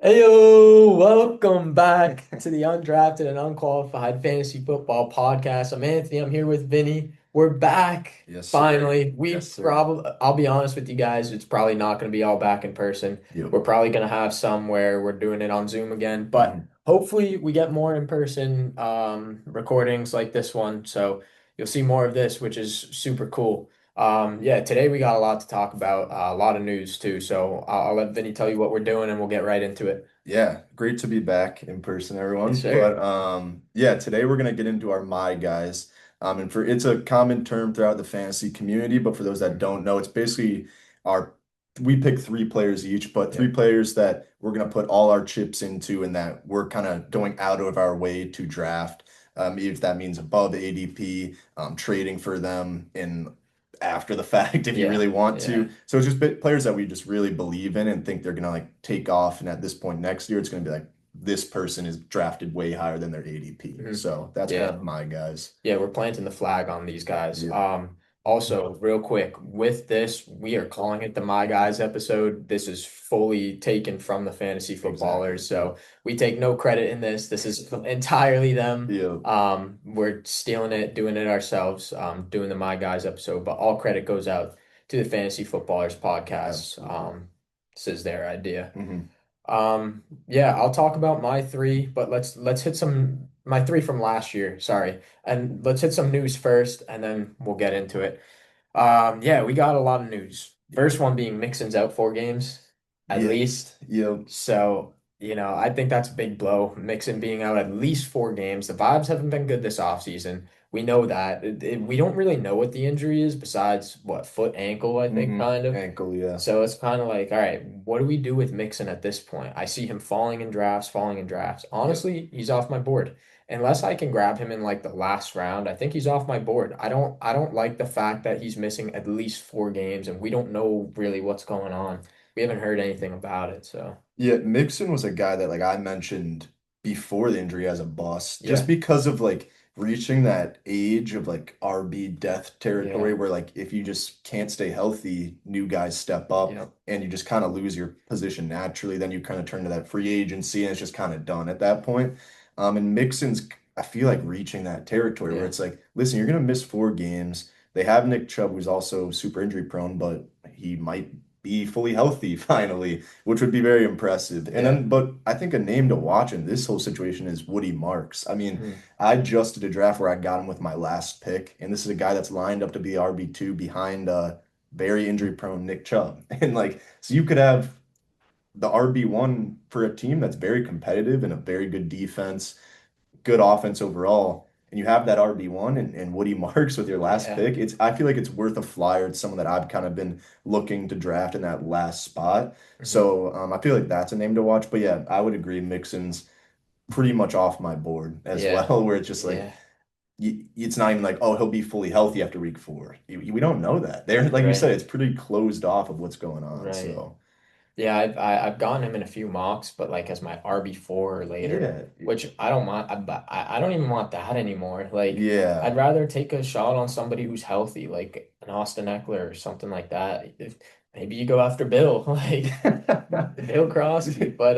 Heyo, welcome back to the Undrafted and Unqualified Fantasy Football Podcast. I'm Anthony. I'm here with Vinny. We're back Yes, sir. finally. Yes, We sir. probably, I'll be honest with you guys, it's probably not going to be all back in person. Yep. We're probably going to have some where we're doing it on Zoom again, but Mhm. hopefully we get more in person recordings like this one. So you'll see more of this, which is super cool. Yeah, today we got a lot to talk about, a lot of news too. So I'll let Vinny tell you what we're doing and we'll get right into it. Yeah, great to be back in person, Yes, everyone. sir. Yeah, today we're gonna get into our my guys. And for it's a common term throughout the fantasy community, but for those that Mhm. don't know, it's basically our we pick three players each, but three Yep. players that we're gonna put all our chips into and that we're kind of going out of our way to draft. If that means above ADP, trading for them in after the fact if you Yeah. really want Yeah. to. So it's just players that we just really believe in and think they're gonna like take off. And at this point next year, it's gonna be like this person is drafted way higher than their ADP. Mhm. So that's kind Yeah. of my guys. Yeah, we're planting the flag on these guys. Yep. Also, real quick, with this, we are calling it the My Guys episode. This is fully taken from the fantasy Exactly. footballers. So we take no credit in this. This is entirely them. Yep. We're stealing it, doing it ourselves, doing the My Guys episode, but all credit goes out to the Fantasy Footballers podcast. Absolutely. This is their idea. Hmm. Yeah, I'll talk about my three, but let's hit some my three from last year, sorry. And let's hit some news first and then we'll get into it. Yeah, we got a lot of news. Yep. First one being Mixon's out 4 games at least. Yes. Yep. So, I think that's a big blow. Mixon being out at least 4 games. The vibes haven't been good this offseason. We know that. We don't really know what the injury is besides what, foot, ankle, I think, Hmm. kind of. Ankle, yeah. So it's kind of like, all right, what do we do with Mixon at this point? I see him falling in drafts, falling in drafts. Yep. Honestly, he's off my board. Unless I can grab him in like the last round, I think he's off my board. I don't like the fact that he's missing at least 4 games and we don't know really what's going on. We haven't heard anything about it, so Yeah, Mixon was a guy that like I mentioned before the injury as a bust, just yeah, because of like reaching that age of like RB death yeah, territory where like if you just can't stay healthy, new guys step up yeah. and you just kind of lose your position naturally, then you kind of turn to that free agency and it's just kind of done at that point. And Mixon's I feel like reaching that territory where Yeah. it's like, listen, you're gonna miss 4 games. They have Nick Chubb, who's also super injury prone, but he might be fully healthy finally, which would be very impressive. And Yeah. then, but I think a name to watch in this whole situation is Woody Marks. I mean, Mhm. I just did a draft where I got him with my last pick, and this is a guy that's lined up to be RB2 behind very injury prone Nick Chubb. And like, so you could have the RB1 for a team that's very competitive and a very good defense, good offense overall, and you have that RB1 and Woody Marks with your last Yeah. pick, I feel like it's worth a flyer. It's someone that I've kind of been looking to draft in that last spot. Mhm. So I feel like that's a name to watch. But yeah, I would agree Mixon's pretty much off my board as Yeah. well, where it's just like Yeah. it's not even like, oh, he'll be fully healthy after week 4. We don't know that. There, like you said, Right. it's pretty closed off of what's going on. Right. So Yeah, I've gotten him in a few mocks, but like as my RB4 or later, yeah, which I don't mind. But I don't even want that anymore. Like yeah. I'd rather take a shot on somebody who's healthy, like an Austin Eckler or something like that. If maybe you go after Bill, like Bill Crosby. But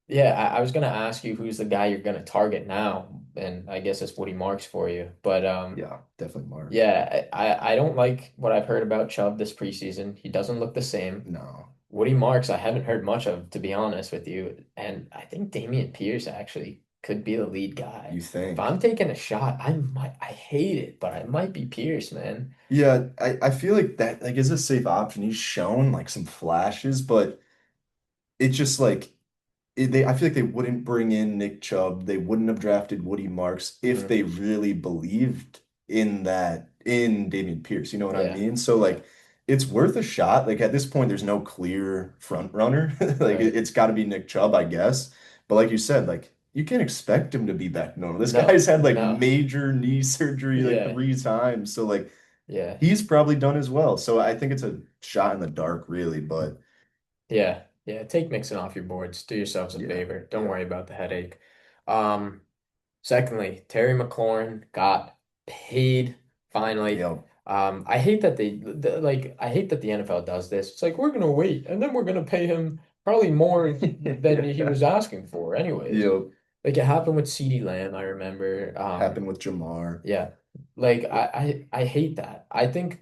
yeah, I was gonna ask you who's the guy you're gonna target now, and I guess it's Woody Marks for you. But Yeah, definitely Marks. yeah, I don't like what I've heard about Chubb this preseason. He doesn't look the same. No, Woody Marks, I haven't heard much of, to be honest with you. And I think Damian Pierce actually could be the lead guy. you If think? I'm taking a shot, I hate it, but I might be Pierce, man. Yeah, I feel like that like is a safe option. He's shown like some flashes, but it's just like I feel like they wouldn't bring in Nick Chubb. They wouldn't have drafted Woody Marks if Hmm. they really believed in Damian Pierce. You know what I Yeah, mean? So yeah, like it's worth a shot. Like at this point, there's no clear front runner. Like right. it's got to be Nick Chubb, I guess. But like you said, like you can't expect him to be back normal. This No, guy's had like no. major knee surgery like Yeah, 3 times. So like yeah, he's probably done as well. So I think it's a shot in the dark, really. But yeah, yeah. Take Mixon off your boards. Do yourselves a yeah, favor. Don't yeah, worry about the headache. Um, Secondly, Terry McLaurin got paid finally. yeah, I hate that I hate that the NFL does this. It's like we're gonna wait and then we're gonna pay him probably more than he was asking for, anyways. Yep. Like it happened with CeeDee Lamb, I remember. Happened with Jamar. Yeah. Like I hate that. I think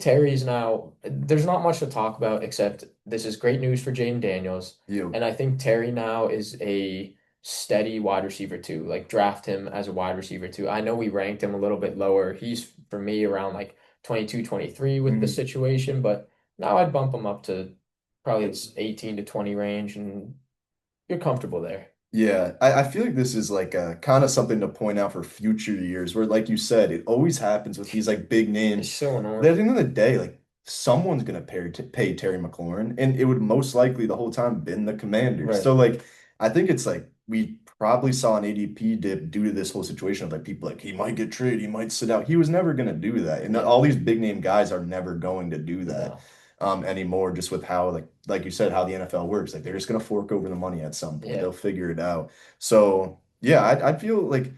Terry's now, there's not much to talk about except this is great news for Jaden Daniels. Yep. And I think Terry now is a steady wide receiver too. Like draft him as a wide receiver too. I know we ranked him a little bit lower. He's for me around like 22, 23 with the Mhm. situation, but now I'd bump him up to probably this 18 to 20 range and you're comfortable there. Yeah, I feel like this is like a kind of something to point out for future years where, like you said, it always happens with these like big It's names. so But at annoying. the end of the day, like someone's gonna pay Terry McLaurin, and it would most likely the whole time been the Commanders. Right. So like I think it's like we probably saw an ADP dip due to this whole situation of like people like he might get traded, he might sit out. He was never gonna do that. And Yeah. all these big name guys are never going to do that No. anymore, just with how like you said, how the NFL works. Like they're just gonna fork over the money at some point. Yeah. They'll figure it out. So yeah, I feel like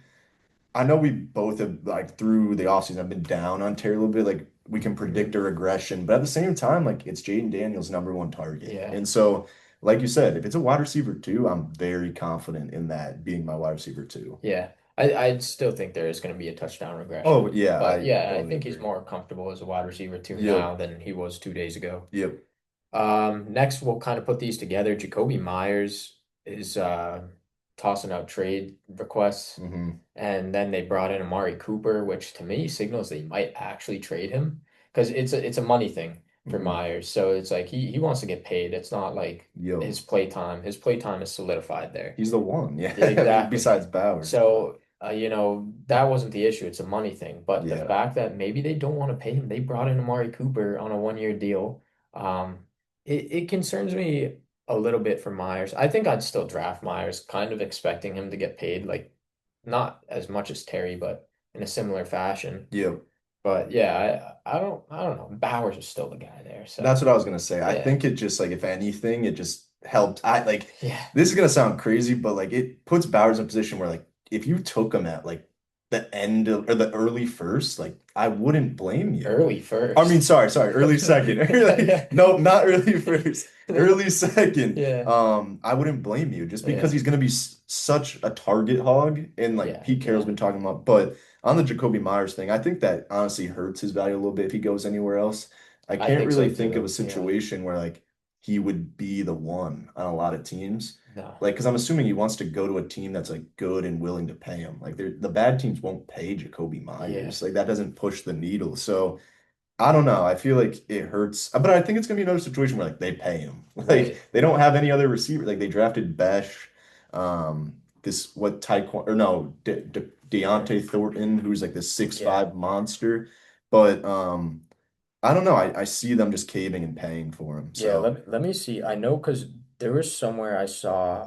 I know we both have like through the offseason have been down on Terry a little bit. Like we can predict Mhm. a regression, but at the same time, like it's Jaden Daniels' number one target. Yeah. And so, like you said, if it's a wide receiver too, I'm very confident in that being my wide receiver too. Yeah. I still think there is going to be a touchdown Oh regression. yeah, But I yeah, I totally think he's agree. more comfortable as a wide receiver two Yep, now than he was 2 days ago. yep. Next we'll kind of put these together. Jacoby Myers is tossing out trade requests. Hmm. And then they brought in Amari Cooper, which to me signals they might actually trade him because it's a money thing for Hmm. Myers. So it's like he wants to get paid. It's not like Yep. his play time. His play time is solidified there. He's the one. Yeah, Yeah. exactly. Besides Bowers. So, that wasn't the issue. It's a money thing. But the Yeah. fact that maybe they don't want to pay him, they brought in Amari Cooper on a 1 year deal. Um, it concerns me a little bit for Myers. I think I'd still draft Myers, kind of expecting him to get paid, like not as much as Terry, but in a similar fashion. Yep. But yeah, I don't know. Bowers is still the guy there. That's So what I was gonna say. I yeah. think it just like if anything, it just helped. I like Yeah. this is gonna sound crazy, but like it puts Bowers in a position where like if you took him at like the end of, or the early first, like I wouldn't blame you. Early I mean, first. sorry, early second. Yeah. No, not early first. Early second. Yeah. I wouldn't blame you just because Yeah. he's going to be such a target hog, and like Yeah. Pete Carroll's Yeah. been talking about. But on the Jacoby Myers thing, I think that honestly hurts his value a little bit if he goes anywhere else. I I can't think so really think of a too. Yeah. situation where like he would be the one on a lot of teams. No. Like, because I'm assuming he wants to go to a team that's like good and willing to pay him. Like, the bad teams won't pay Jacoby Yeah. Myers. Like, that doesn't push the needle. So. I don't know. I feel like it hurts, but I think it's gonna be another situation where like they pay him. Like Right. they don't have any other receiver. Like they drafted Besh, this what Tyquan or no Right. Deontay Thornton, who's like this six Yeah. five monster. But I don't know. I see them just caving and paying for him. Yeah. So Let me see. I know because there was somewhere I saw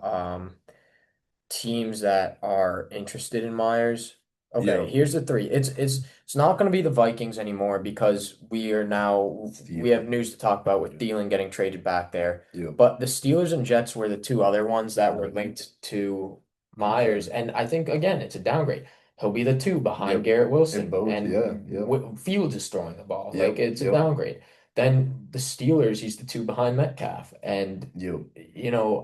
teams that are interested in Myers. Okay, yeah, here's the three. It's not going to be the Vikings anymore because we have Thielen, news to talk about with yeah, Thielen getting traded back there. yeah, But the Steelers and Jets were the two other ones that were linked to Myers, okay, and I think again it's a downgrade. He'll be the two behind yep, Garrett in Wilson, both, yeah, and yep, Fields is throwing the ball. Like yep, it's a yep, downgrade. Then the Steelers, he's the two behind Metcalf, and yep,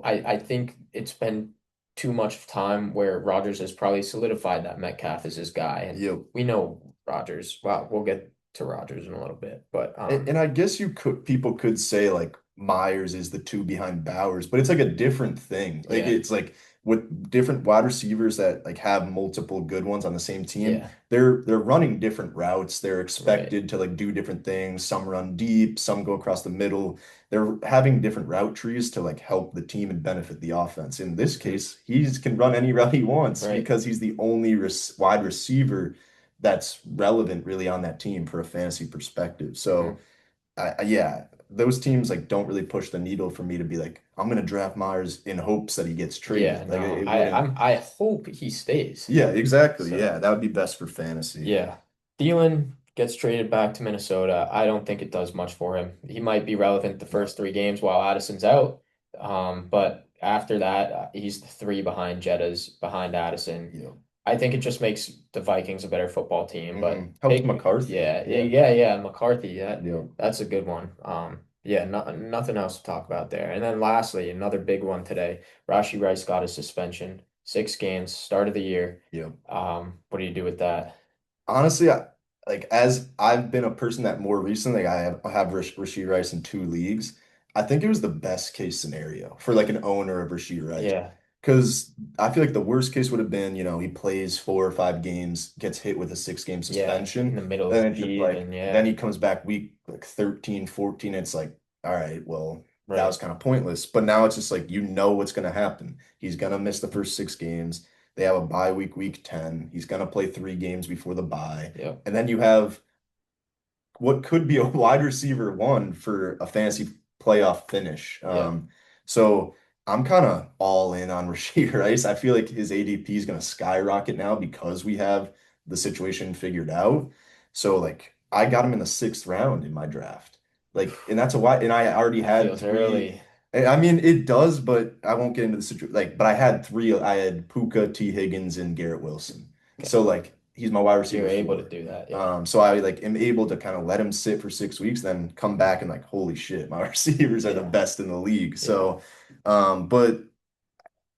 I think it's been too much time where Rodgers has probably solidified that Metcalf is his guy, and yep. we know Rodgers. Well, we'll get to Rodgers in a little bit, but And I guess people could say like Myers is the two behind Bowers, but it's like a different thing. Like yeah, it's like with different wide receivers that like have multiple good ones on the same team, yeah, they're running different routes. They're right, expected to like do different things. Some run deep, some go across the middle. They're having different route trees to like help the team and benefit the offense. In this hmm, case, he can run any route he wants right, because he's the only wide receiver that's relevant really on that team for a fantasy perspective. So, hmm, yeah, those teams like don't really push the needle for me to be like, I'm gonna draft Myers in hopes that he gets yeah. traded. Like No, it wouldn't. I hope he stays. Yeah, exactly. So Yeah, that would be best for fantasy. yeah, Thielen gets traded back to Minnesota. I don't think it does much for him. He might be relevant the No. first 3 games while Addison's out. But after that, he's the three behind Jetta's behind Addison. Yeah. I think it just makes the Vikings a better football team. But Helps take McCarthy. yeah, Yeah. McCarthy. Yeah. That's a good one. Yeah, nothing else to talk about there. And then lastly, another big one today. Rashi Rice got a suspension, 6 games, start of the year. Yeah. What do you do with that? Honestly, like as I've been a person that more recently, like I have Rasheed Rice in 2 leagues. I think it was the best case scenario for like an owner of Rasheed Rice. Yeah, Because I feel like the worst case would have been, he plays 4 or 5 games, gets hit with a 6 game yeah, in suspension. the middle of Then the it's just like, season. then Yeah, he comes back week like 13, 14. It's like, all right, well, that was right. kind of pointless. But now it's just like, what's going to happen. He's going to miss the first 6 games. They have a bye week 10. He's going to play 3 games before the bye. Yep, And then you have what could be a wide receiver one for a fantasy playoff finish. yep. So I'm kind of all in on Rasheed Rice. I feel like his ADP is going to skyrocket now because we have the situation figured out. So like I got him in the 6th round in my draft. Like, and that's a why, and I already That had feels three. early. I mean, it does, but I won't get into the situation. Like, but I had three. I had Puka, T. Higgins, and Garrett Wilson. Okay, So like he's my wide you're receiver able to four. do that. Yeah, So I like am able to kind of let him sit for 6 weeks, then come back and like, holy shit, my receivers are the yeah, best in the league. yeah. So, but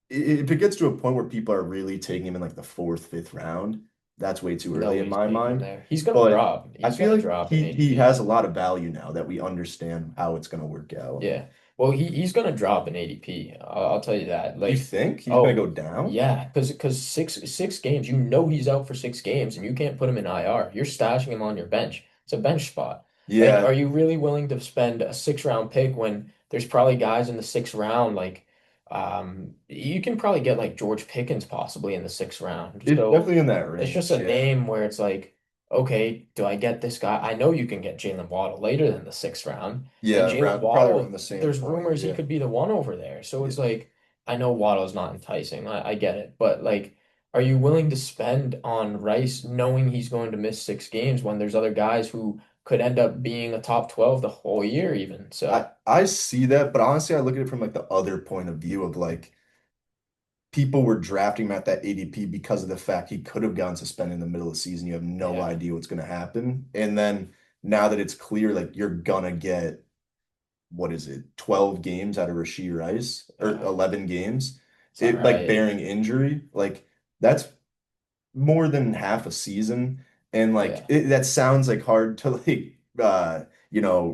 if it gets to a point where people are really taking him in like the fourth, 5th round, that's way too early in Nobody's my taking him mind. there. He's gonna But drop. I He's feel gonna like drop in he ADP. has a lot of value now that we understand how it's going to work out. Yeah. Well, he's gonna drop in ADP. I'll tell you that. You Like, think he's going to oh go down? yeah, because six games, you know he's out for 6 games, and you can't put him in IR. You're stashing him on your bench. It's a bench spot. Like, are Yeah, you really willing to spend a 6 round pick when there's probably guys in the 6th round? Like, you can probably get like George Pickens possibly in the 6th round. it's So definitely in that it's just a range. Yeah. name where it's like, okay, do I get this guy? I know you can get Jalen Waddle later than the 6th round. And Yeah, Jalen probably around Waddle, the same there's point. rumors he Yeah. could be the one over there. So Yeah. it's like, I know Waddle's not enticing. I get it. But like, are you willing to spend on Rice knowing he's going to miss 6 games when there's other guys who could end up being a top 12 the whole year even? I So I see that, but honestly, I look at it from like the other point of view of like people were drafting him at that ADP because of the fact he could have gotten suspended in the middle of the season. You have no yeah, idea what's going to happen. And then now that it's clear, like you're gonna get what is it, 12 games out of Rasheed Rice or yeah. 11 games, Is that it like right? bearing injury, like that's more than half a season. And like Yeah. that sounds like hard to like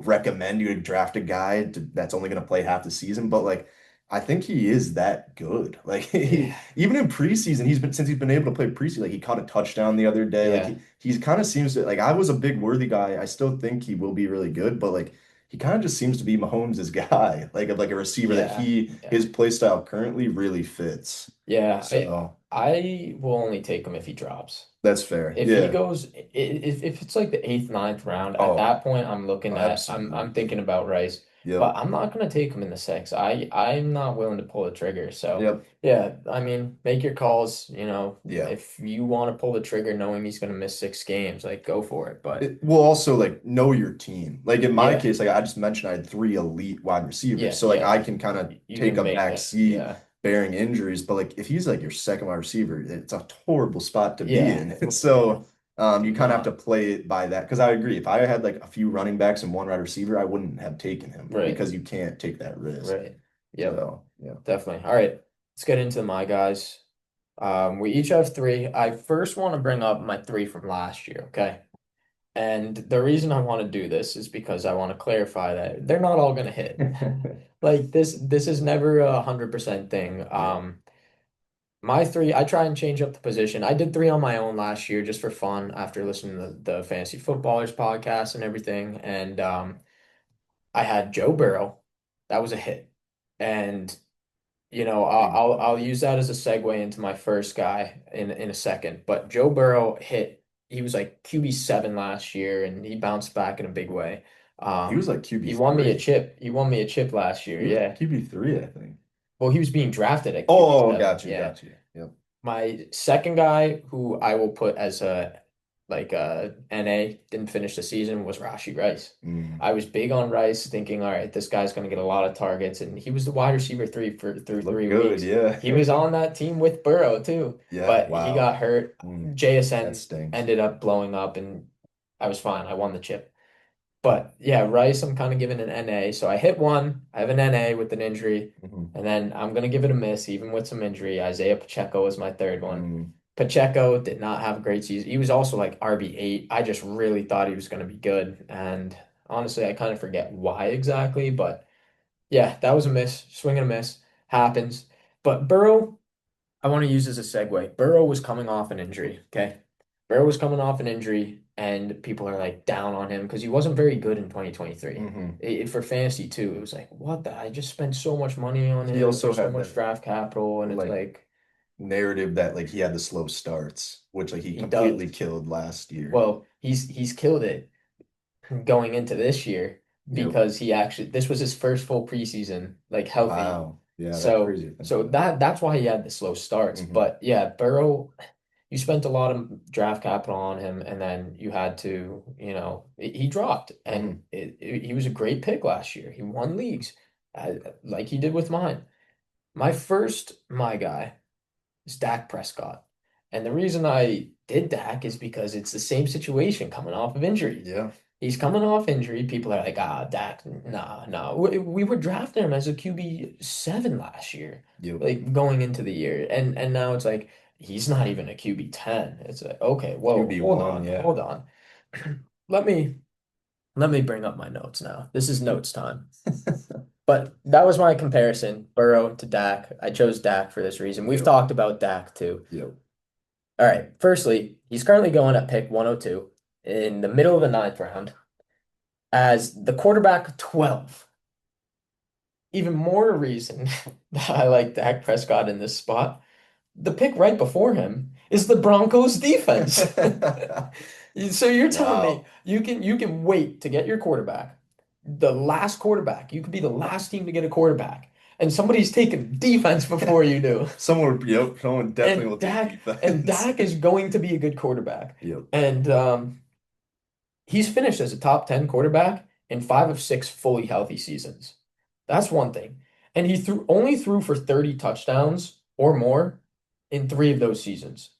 recommend you to draft a guy that's only going to play half the season, but like I think he is that good. Like Yeah. even in preseason, he's been able to play preseason. Like he caught a touchdown the other day. Like Yeah. he's kind of seems to like I was a big Worthy guy. I still think he will be really good, but like he kind of just seems to be Mahomes' guy, like of like a receiver that Yeah. he Yeah. his play style currently really fits. Yeah. So I will only take him if he drops. that's fair. If he Yeah. goes, if it's like the eighth, ninth round, at Oh, that point, I'm absolutely. thinking about Rice, Yep. but I'm not gonna take him in the six. I'm not willing to pull the trigger. So Yep. yeah, I mean, make your calls. Yeah. If you want to pull the trigger, knowing he's gonna miss 6 games, like go for it. But It will also like know your team. Like in my yeah, case, like I just mentioned, I had three elite wide receivers. yeah, So like yeah, I can kind of you take can a make back that. seat Yeah, bearing injuries. But like if he's like your second wide receiver, it's a horrible spot to be yeah. in. And so Do you kind of have to not. play it by that. Because I agree. If I had like a few running backs and one wide receiver, I wouldn't have taken him Right, because you can't take that risk. right. Yep, So yeah. definitely. All right, let's get into my guys. We each have three. I first want to bring up my three from last year, okay? And the reason I want to do this is because I want to clarify that they're not all gonna hit. Like this is never 100% thing. Yeah. My three, I try and change up the position. I did three on my own last year just for fun after listening to the Fantasy Footballers podcast and everything. And I had Joe Burrow. That was a hit. And Big I'll time. use that as a segue into my first guy in a second. But Joe Burrow hit. He was like QB7 last year, and he bounced back in a big way. He was like He won me a QB3. chip. He won me a chip last year. He was Yeah. QB3, I think. Well, he was being drafted at Oh, QB7. got you, Yeah. got you. Yep. My second guy, who I will put as a NA, didn't finish the season, was Rashi Rice. Mm. I was big on Rice, thinking, all right, this guy's going to get a lot of targets, and he was the wide receiver three for through Look three good, weeks. yeah. He was on that team with Burrow too, Yeah, but he wow. got hurt. Mm. That JSN stinks. ended up blowing up, and I was fine. I won the chip. But yeah, Rice, I'm kind of giving an NA. So I hit one, I have an NA with an injury, Mhm. and then I'm gonna give it a miss, even with some injury. Isaiah Pacheco was my third one. Mm. Pacheco did not have a great season. He was also like RB8. I just really thought he was gonna be good. And honestly, I kind of forget why exactly, but yeah, that was a miss. Swing and a miss. Happens. But Burrow. I want to use as a segue. Burrow was coming off an injury, okay? Burrow was coming off an injury, and people are like down on him because he wasn't very good in 2023. Hmm. For fantasy too, it was like, what the? I just spent so much money on He him for also so had much that draft capital, and it's like like narrative that like he had the slow starts, which like he he does. completely killed last year. Well, he's killed it going into this year Yep. because he actually this was his first full preseason like healthy. Wow. Yeah, that's So crazy to think so about. that's why he had the slow starts. Hmm. But yeah, Burrow, you spent a lot of draft capital on him, and then you had to, he dropped, and Hmm. he was a great pick last year. He won leagues, like he did with mine. My guy is Dak Prescott. And the reason I did Dak is because it's the same situation coming off of injury. Yeah. He's coming off injury. People are like, Dak, nah, nah. We were drafting him as a QB7 last year, Yep. like going into the year. And now it's like, he's not even a QB10. It's like, okay, whoa, hold QB1, on, yeah. hold on. Let me let me bring up my notes now. This is notes time. But that was my comparison, Burrow to Dak. I chose Dak for this reason. We've Yep. talked about Dak too. Yep. All right. Firstly, he's currently going at pick 102 in the middle of the ninth round as the quarterback 12. Even more reason that I like Dak Prescott in this spot. The pick right before him is the Broncos defense. So you're telling me Wow. you can wait to get your quarterback, the last quarterback. You could be the last team to get a quarterback, and somebody's taking defense before you do. Someone definitely And will take Dak defense. is going to be a good quarterback. Yep. And he's finished as a top 10 quarterback in 5 of 6 fully healthy seasons. That's one thing. And he only threw for 30 touchdowns or more in 3 of those seasons.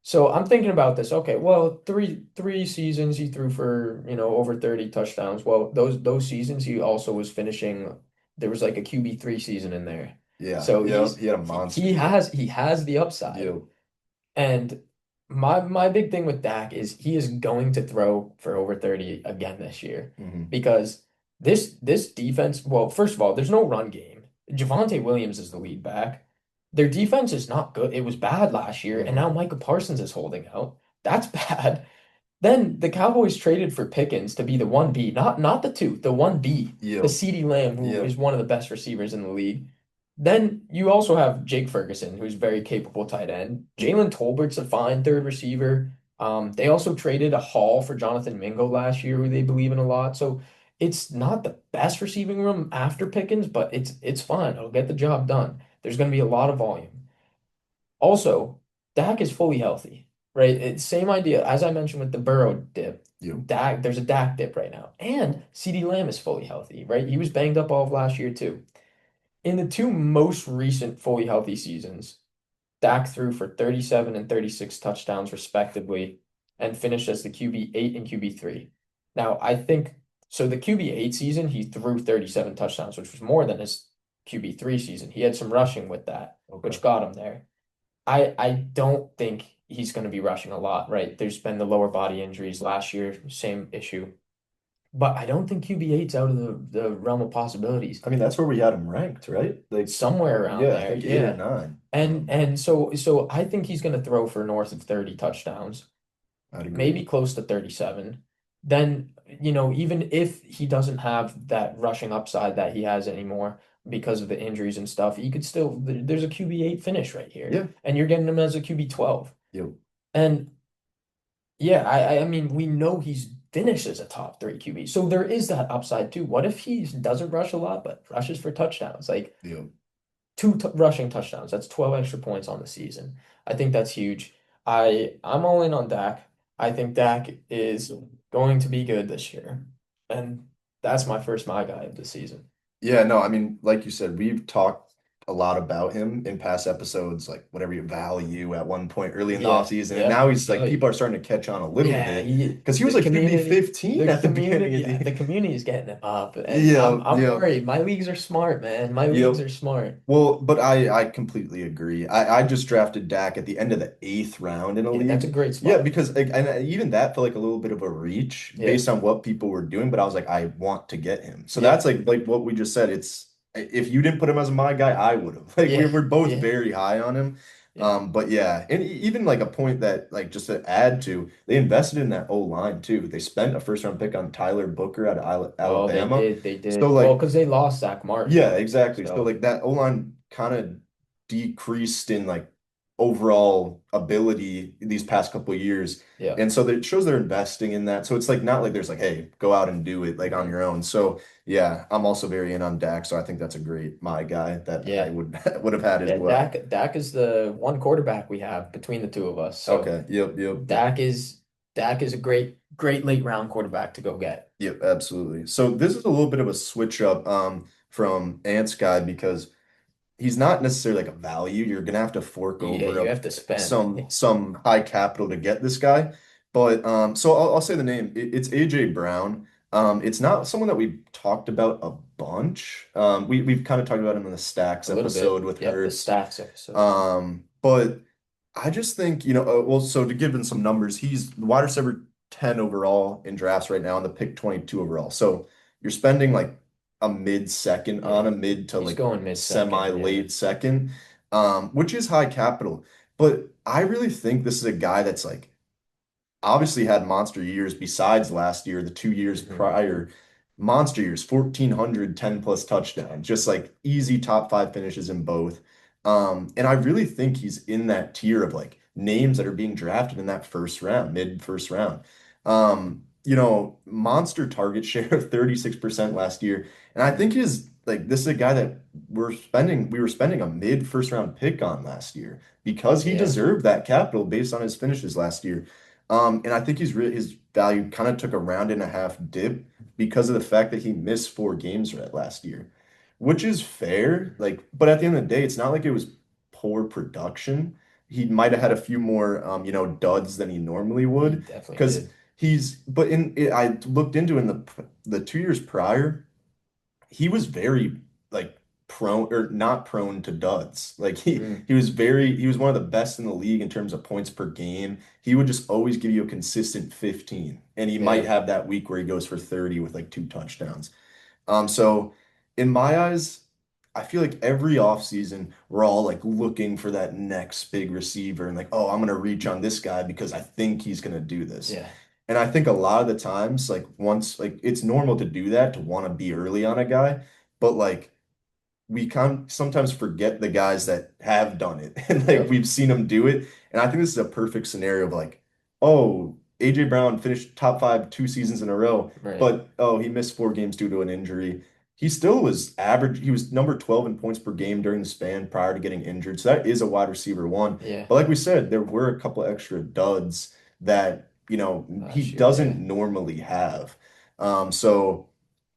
So I'm thinking about this. Okay, well, three seasons he threw for, over 30 touchdowns. Well, those seasons he also was finishing, there was like a QB3 season in there. Yeah. So Yep. He had a he, monster he year. has he has the upside. Yep. And my big thing with Dak is he is going to throw for over 30 again this year Hmm. because this defense, well, first of all, there's no run game. Javonte Williams is the lead back. Their defense is not good. It was bad last year, and Hmm. now Micah Parsons is holding out. That's bad. Then the Cowboys traded for Pickens to be the 1B, not the two, the 1B, the Yep. CeeDee Lamb, who is Yep. one of the best receivers in the league. Then you also have Jake Ferguson, who's very capable tight end. Jalen Tolbert's a fine third receiver. They also traded a haul for Jonathan Mingo last year, who they believe in a lot. So it's not the best receiving room after Pickens, but it's fine. It'll get the job done. There's going to be a lot of volume. Also, Dak is fully healthy, right? It's same idea as I mentioned with the Burrow dip. Yep. There's a Dak dip right now, and CeeDee Lamb is fully healthy, right? He was banged up all of last year too. In the two most recent fully healthy seasons, Dak threw for 37 and 36 touchdowns respectively, and finished as the QB8 and QB3. Now, I think so. The QB8 season, he threw 37 touchdowns, which was more than his QB3 season. He had some rushing with that, Okay. which got him there. I don't think he's going to be rushing a lot, right? There's been the lower body injuries last year, same issue. But I don't think QB8's out of the realm of possibilities. I mean, that's where we had him ranked, right? Like, Somewhere around yeah, I there, think 8 or yeah. 9. And so I think he's going to throw for north of 30 touchdowns, I'd agree. maybe close to 37. Then, even if he doesn't have that rushing upside that he has anymore because of the injuries and stuff, he could still, there's a QB8 finish right here, Yeah. and you're getting him as a QB12. Yep. And yeah, I mean, we know he's finished as a top three QB. So there is that upside too. What if he doesn't rush a lot, but rushes for touchdowns? Like Yep. two t rushing touchdowns. That's 12 extra points on the season. I think that's huge. I'm all in on Dak. I think Dak is going to be good this year. And that's my first my guy of the season. Yeah, no, I mean, like you said, we've talked. a lot about him in past episodes, like whatever you value at one point early in the Yeah, offseason. And yeah. now he's like, Oh, people are starting to catch on a little yeah, bit because he was like QB 15 the at the beginning community, of yeah, the the community is getting it up, and Yep, I'm yep, worried. My leagues are smart, man. My yep. leagues are smart. Well, but I completely agree. I just drafted Dak at the end of the eighth round in a Yeah, that's a league. great Yeah, spot. because like, and even that felt like a little bit of a reach Yeah, based on what people were doing, but I was like, I want to get him. So yeah, that's like what we just said. It's if you didn't put him as my guy, I would have. Like yeah, we're both yeah, very high on him. yeah. But yeah, and even like a point that like just to add to, they invested in that O line too. They spent a first round pick on Tyler Booker out of Oh, Alabama. they So did. Well, like because they lost Zach yeah, Martin, exactly. So so like that O-line kind of decreased in like overall ability these past couple of years. yeah. And so that it shows they're investing in that. So it's like not like there's like, hey, go out and do it like on Hmm. your own. So yeah, I'm also very in on Dak. So I think that's a great my guy that I Yeah, would have had as yeah. well. Dak is the one quarterback we have between the two of us. So Okay. Yep, yep. Dak is Dak is a great late round quarterback to go get. Yep, absolutely. So this is a little bit of a switch up from Ant's guy because he's not necessarily like a value. You're gonna have to fork Yeah, over you have to spend. some high capital to get this guy. But so I'll say the name. It's AJ Brown. It's not someone that we've talked about a bunch. We've kind of talked about him in the Stacks A little bit. episode with Yep, the Hertz. stacks episode. But I just think, well, so to give him some numbers, he's the wide receiver 10 overall in drafts right now and the pick 22 overall. So you're spending like a mid second on Yeah, a mid to he's like going mid semi second. Yeah. late second, which is high capital. But I really think this is a guy that's like obviously had monster years besides last year, the 2 years Hmm. prior, monster years, 1,400, 10 plus touchdowns, just like easy top five finishes in both. And I really think he's in that tier of like names that are being drafted in that first round, mid first round. Monster target share of 36% last year. And I think Hmm. his like this is a guy that we were spending a mid first round pick on last year because he Yeah. deserved that capital based on his finishes last year. And I think his value kind of took a round and a half dip because of the fact that he missed 4 games last year, which is fair. Hmm. Like, but at the end of the day, it's not like it was poor production. He might have had a few more, duds than he normally He would definitely because did. but I looked into in the 2 years prior he was very like prone or not prone to duds. Like he Mm, he was very he was one of the best in the league in terms of points per game. He would just always give you a consistent 15 and he might yeah. have that week where he goes for 30 with like 2 touchdowns. So in my eyes, I feel like every offseason we're all like looking for that next big receiver and like, oh, I'm gonna reach on this guy because I think he's gonna do this. Yeah. And I think a lot of the times, like once like it's normal to do that to want to be early on a guy, but like we can sometimes forget the guys that have done it and like Yep. we've seen them do it. And I think this is a perfect scenario of like, oh, AJ Brown finished top five 2 seasons in a row, Right. but oh, he missed 4 games due to an injury. He still was average. He was number 12 in points per game during the span prior to getting injured. So that is a wide receiver one. Yeah. But like we said, there were a couple extra duds that, he Last year. doesn't Yeah. normally have. So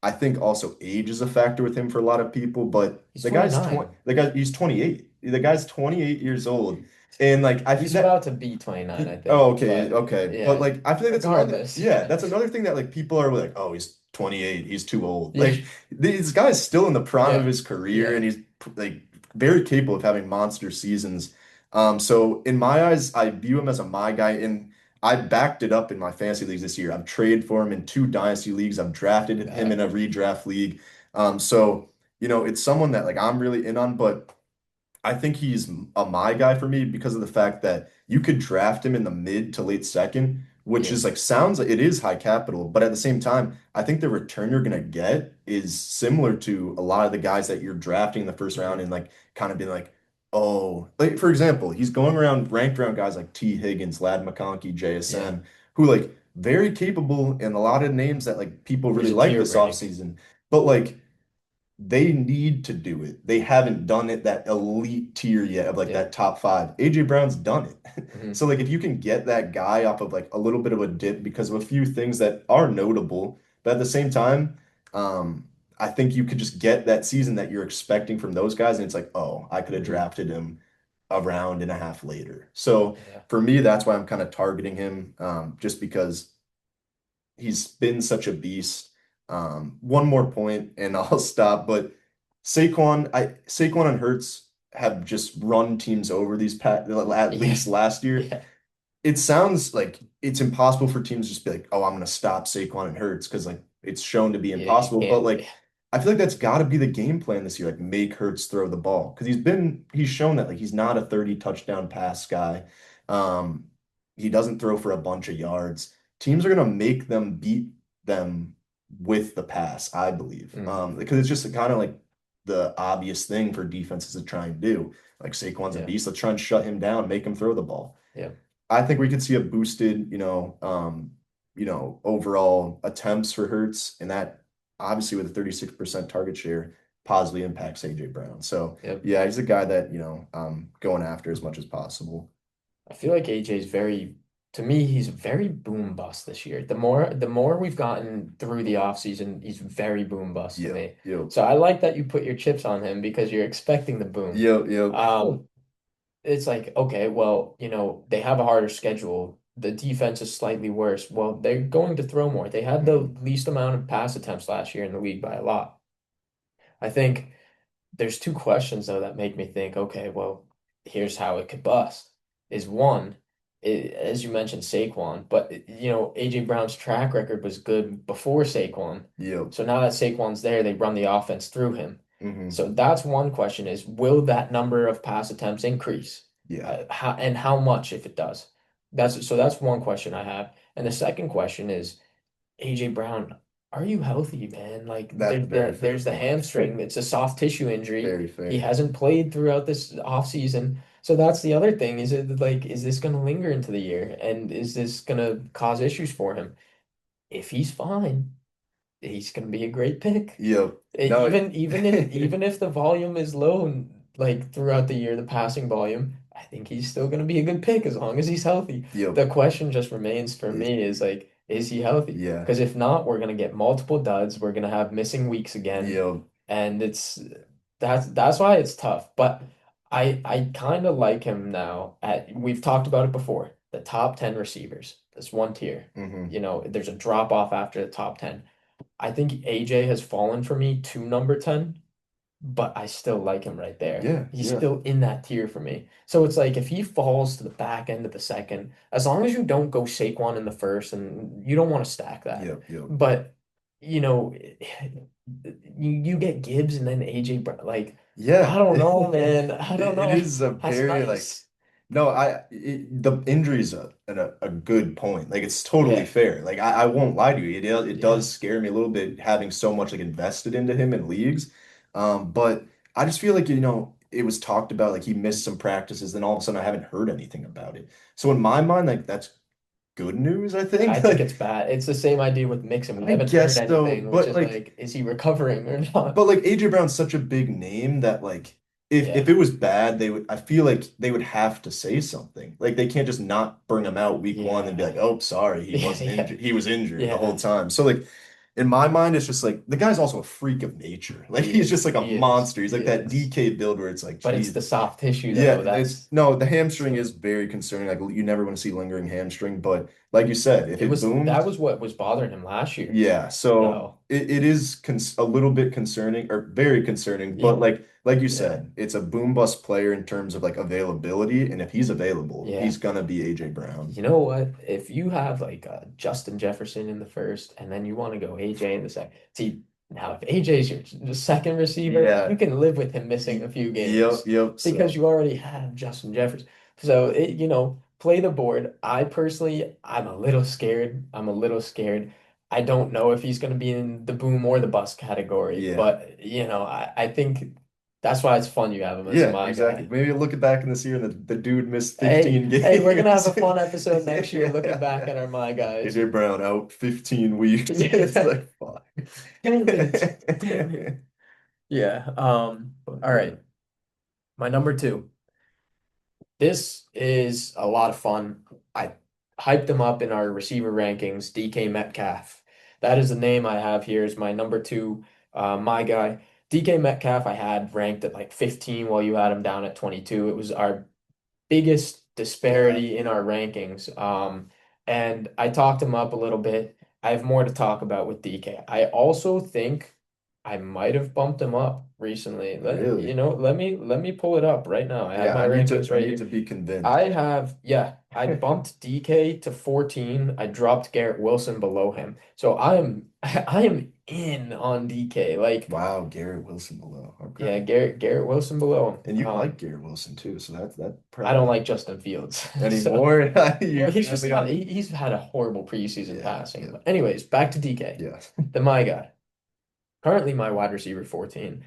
I think also age is a factor with him for a lot of people, but He's 29. he's 28. The guy's 28 years old. And like I feel He's that about to be 29, I oh, think. okay, But okay. But yeah, like I feel like that's another regardless. yeah, Yeah. that's another thing that like people are like, oh, he's 28, he's too old. Yeah. Like this guy's still in the prime of Yeah. his career and Yeah. he's like very capable of having monster seasons. So in my eyes, I view him as a my guy and I backed it up in my fantasy leagues this year. I've traded for him in 2 dynasty leagues. I've drafted him in Bad. a redraft league. So it's someone that like I'm really in on, but I think he's a my guy for me because of the fact that you could draft him in the mid to late second, which Yeah. is like sounds like it is high capital, but at the same time, I think the return you're gonna get is similar to a lot of the guys that you're drafting in the first round Hmm. and like kind of being like, oh, like for example, he's going around ranked around guys like T. Higgins, Lad McConkey, Yeah. JSN, who like very capable and a lot of names that like people There's really a like tier this break. offseason. But like they need to do it. They haven't done it that elite tier yet of like Yeah. that top five. AJ Brown's done it. Hmm. So like if you can get that guy off of like a little bit of a dip because of a few things that are notable, but at the same time, um, I think you could just get that season that you're expecting from those guys, and it's like, oh, I could have Hmm. drafted him a round and a half later. So Yeah. for me, that's why I'm kind of targeting him, just because he's been such a beast. One more point, and I'll stop. But Saquon and Hurts have just run teams over these past, at Yeah. least last year. Yeah. It sounds like it's impossible for teams to just be like, oh, I'm going to stop Saquon and Hurts because like it's shown to be Yeah. You impossible. But can't. like, I feel like that's got to be the game plan this year. Like, make Hurts throw the ball because he's shown that like he's not a 30 touchdown pass guy. Um, he doesn't throw for a bunch of yards. Teams are going to make them beat them with the pass, I believe. Hmm. Because it's just kind of like the obvious thing for defenses to try and do. Like Saquon's a Yeah. beast. Let's try and shut him down, make him throw the ball. Yeah. I think we could see a boosted, overall attempts for Hurts, and that obviously with a 36% target share positively impacts AJ Brown. So Yep. yeah, he's a guy that, going after as much as possible. I feel like AJ's very, to me, he's very boom bust this year. The more we've gotten through the offseason, he's very boom bust to Yep, me. yep, So I like that you put your chips on him because you're expecting the boom. yep, yep. It's like, okay, well, they have a harder schedule. The defense is slightly worse. Well, they're going to throw more. They had the Mhm. least amount of pass attempts last year in the league by a lot. I think there's two questions though that make me think, okay, well, here's how it could bust. Is one, as you mentioned, Saquon, but AJ Brown's track record was good before Saquon. Yep. So now that Saquon's there, they run the offense through him. Hmm. So that's one question is, will that number of pass attempts increase? Yeah. How much if it does? That's one question I have. And the second question is, AJ Brown, are you healthy, man? Like That's a very fair there's the point. hamstring. It's a soft tissue injury. Very He fair. hasn't played throughout this offseason. So that's the other thing. Is this gonna linger into the year? And is this gonna cause issues for him? If he's fine, he's gonna be a great pick. Yep. No. Even if the volume is low and like throughout the year, the passing volume, I think he's still gonna be a good pick as long as he's healthy. Yep. The question just remains for Is me is like, is he healthy? yeah. Because if not, we're gonna get multiple duds. We're gonna have missing weeks again, Yep. and that's why it's tough. But I kind of like him now. We've talked about it before. The top 10 receivers. That's one tier. Hmm. There's a drop off after the top 10. I think AJ has fallen for me to number 10, but I still like him right there. Yeah. He's Yeah. still in that tier for me. So it's like if he falls to the back end of the second, as long as you don't go Saquon in the first, and you don't want to stack that. Yep. Yep. But you know, you get Gibbs and then AJ like I Yeah, don't know, man. it, I don't it know. is a That's very like nice. no, the injury is a good point. Like it's totally Yeah. fair. Like I won't lie to you. It Yeah. does scare me a little bit having so much like invested into him in leagues. But I just feel like it was talked about like he missed some practices, then all of a sudden I haven't heard anything about it. So in my mind, like that's good news, I I think. think Like it's bad. It's the same idea with Mixon. We I haven't heard guess so, anything, which but is like like, is he recovering or not? But like AJ Brown's such a big name that like if Yeah. it was bad, they would I feel like they would have to say something. Like they can't just not bring him out week one and be like, Yeah. "Oh, sorry, he Yeah. wasn't Yeah. injured. He was injured the whole Yeah. time." So like in my mind, it's just like the guy's also a freak of nature. Like He he's just is. like a He is. monster. He's He like that is. DK build where it's like, But it's geez, the soft tissue yeah, though. it's That's no, the hamstring is very concerning. Like you never want to see lingering hamstring, but like you said, if it it was that booms, was what was bothering him last year. yeah, so So it is a little bit concerning or very concerning, but yeah. like you Yeah. said, it's a boom bust player in terms of like availability, and if he's available, Yeah. he's gonna be AJ Brown. You know what? If you have like Justin Jefferson in the first, and then you want to go AJ in the second, see now if AJ's your second receiver, you Yeah. can live with him missing a few Yep, games yep. because So you already have Justin Jefferson. So play the board. I personally, I'm a little scared. I'm a little scared. I don't know if he's going to be in the boom or the bust category, yeah. but I think that's why it's fun you have him as Yeah, my exactly. guy. Maybe look back in this year and the dude missed Hey, 15 hey, we're gonna have games. a fun episode next year looking back Yeah. at our my guys. AJ Brown out 15 weeks. It's Yeah. like fuck. Damn it. Damn it. Yeah. But All yeah. right. My number two. This is a lot of fun. I hyped him up in our receiver rankings, DK Metcalf. That is the name I have here as my number two. My guy, DK Metcalf, I had ranked at like 15 while you had him down at 22. It was our biggest Yeah, disparity in our rankings. And I talked him up a little bit. I have more to talk about with DK. I also think I might have bumped him up recently. really. Let me pull it up right now. I have Yeah, my rankings I right need here. to be convinced. I have, yeah, I bumped DK to 14. I dropped Garrett Wilson below him. So I am I am in on DK. Like, Wow, Garrett Wilson below. yeah, Okay. Garrett Wilson below And him. you like Garrett Wilson too, so that I don't probably like Justin Fields. So, anymore. well, You're he's just currently not, on. he's had a horrible preseason Yeah, passing. yeah, But anyways, back to DK, yeah. the my guy. Currently my wide receiver 14.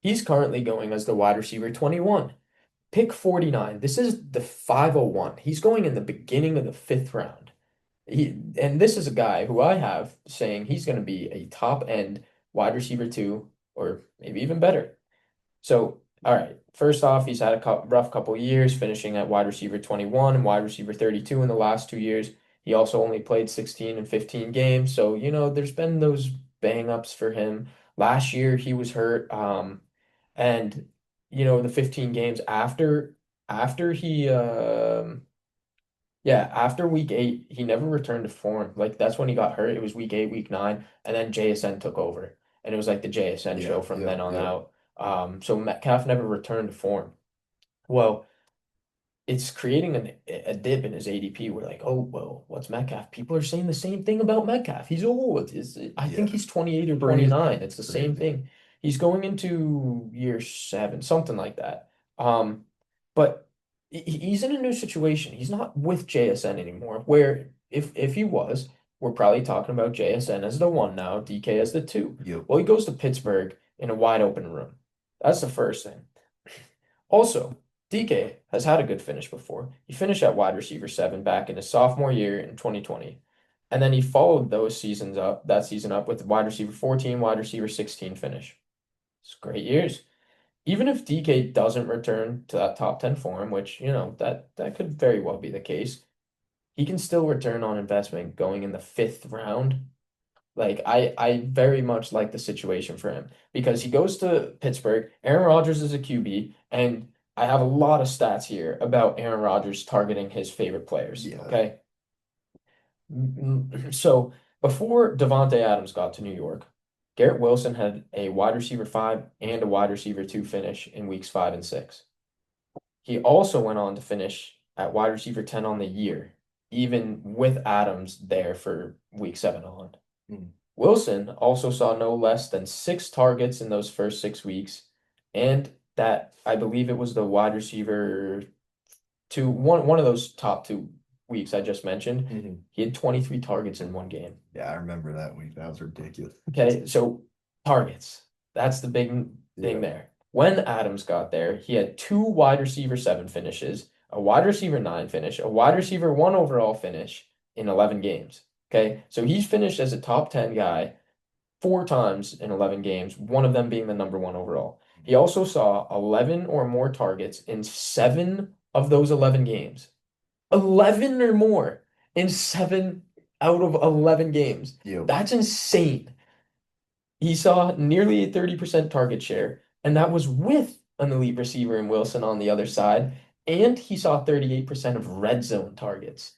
He's currently going as the wide receiver 21. Pick 49. This is the 501. He's going in the beginning of the fifth round. And this is a guy who I have saying he's going to be a top end wide receiver two, or maybe even better. So, all right. First off, he's had a rough couple years, finishing at wide receiver 21 and wide receiver 32 in the last 2 years. He also only played 16 and 15 games. So, there's been those bang ups for him. Last year, he was hurt. And, the 15 games after he, yeah, after week 8, he never returned to form. Like, that's when he got hurt. It was week 8, week 9, and then JSN took over. And it was like the JSN Yeah, show from yep, then on yep. out. So Metcalf never returned to form. Well, it's creating a dip in his ADP. We're like, oh, well, what's Metcalf? People are saying the same thing about Metcalf. He's old. I think Yeah. he's 28 or Crazy. 29. It's the same Crazy. thing. He's going into year 7, something like that. But he's in a new situation. He's not with JSN anymore, where if he was, we're probably talking about JSN as the one now, DK as the two. Yep. Well, he goes to Pittsburgh in a wide open room. That's the first thing. Also, DK has had a good finish before. He finished at wide receiver 7 back in his sophomore year in 2020. And then he followed that season up with wide receiver 14, wide receiver 16 finish. It's great years. Even if DK doesn't return to that top 10 form, which, that could very well be the case, he can still return on investment going in the fifth round. Like, I very much like the situation for him because he goes to Pittsburgh. Aaron Rodgers is a QB, and I have a lot of stats here about Aaron Rodgers targeting his favorite players. Yeah. Okay. So before Devontae Adams got to New York, Garrett Wilson had a wide receiver 5 and a wide receiver 2 finish in weeks 5 and 6. He also went on to finish at wide receiver 10 on the year, even with Adams there for week 7 on. Mm. Wilson also saw no less than 6 targets in those first 6 weeks, and that I believe it was the wide receiver one of those top 2 weeks I just mentioned. Hmm. He had 23 targets in one game. Yeah, I remember that week. That was ridiculous. Okay, so targets. That's the big thing Yeah. there. When Adams got there, he had 2 wide receiver 7 finishes, a wide receiver 9 finish, a wide receiver 1 overall finish in 11 games. Okay, so he's finished as a top 10 guy 4 times in 11 games, one of them being the number 1 overall. He also saw 11 or more targets in 7 of those 11 games. 11 or more in 7 out of 11 games. Yep. That's insane. He saw nearly a 30% target share, and that was with an elite receiver in Wilson on the other side. And he saw 38% of red zone targets.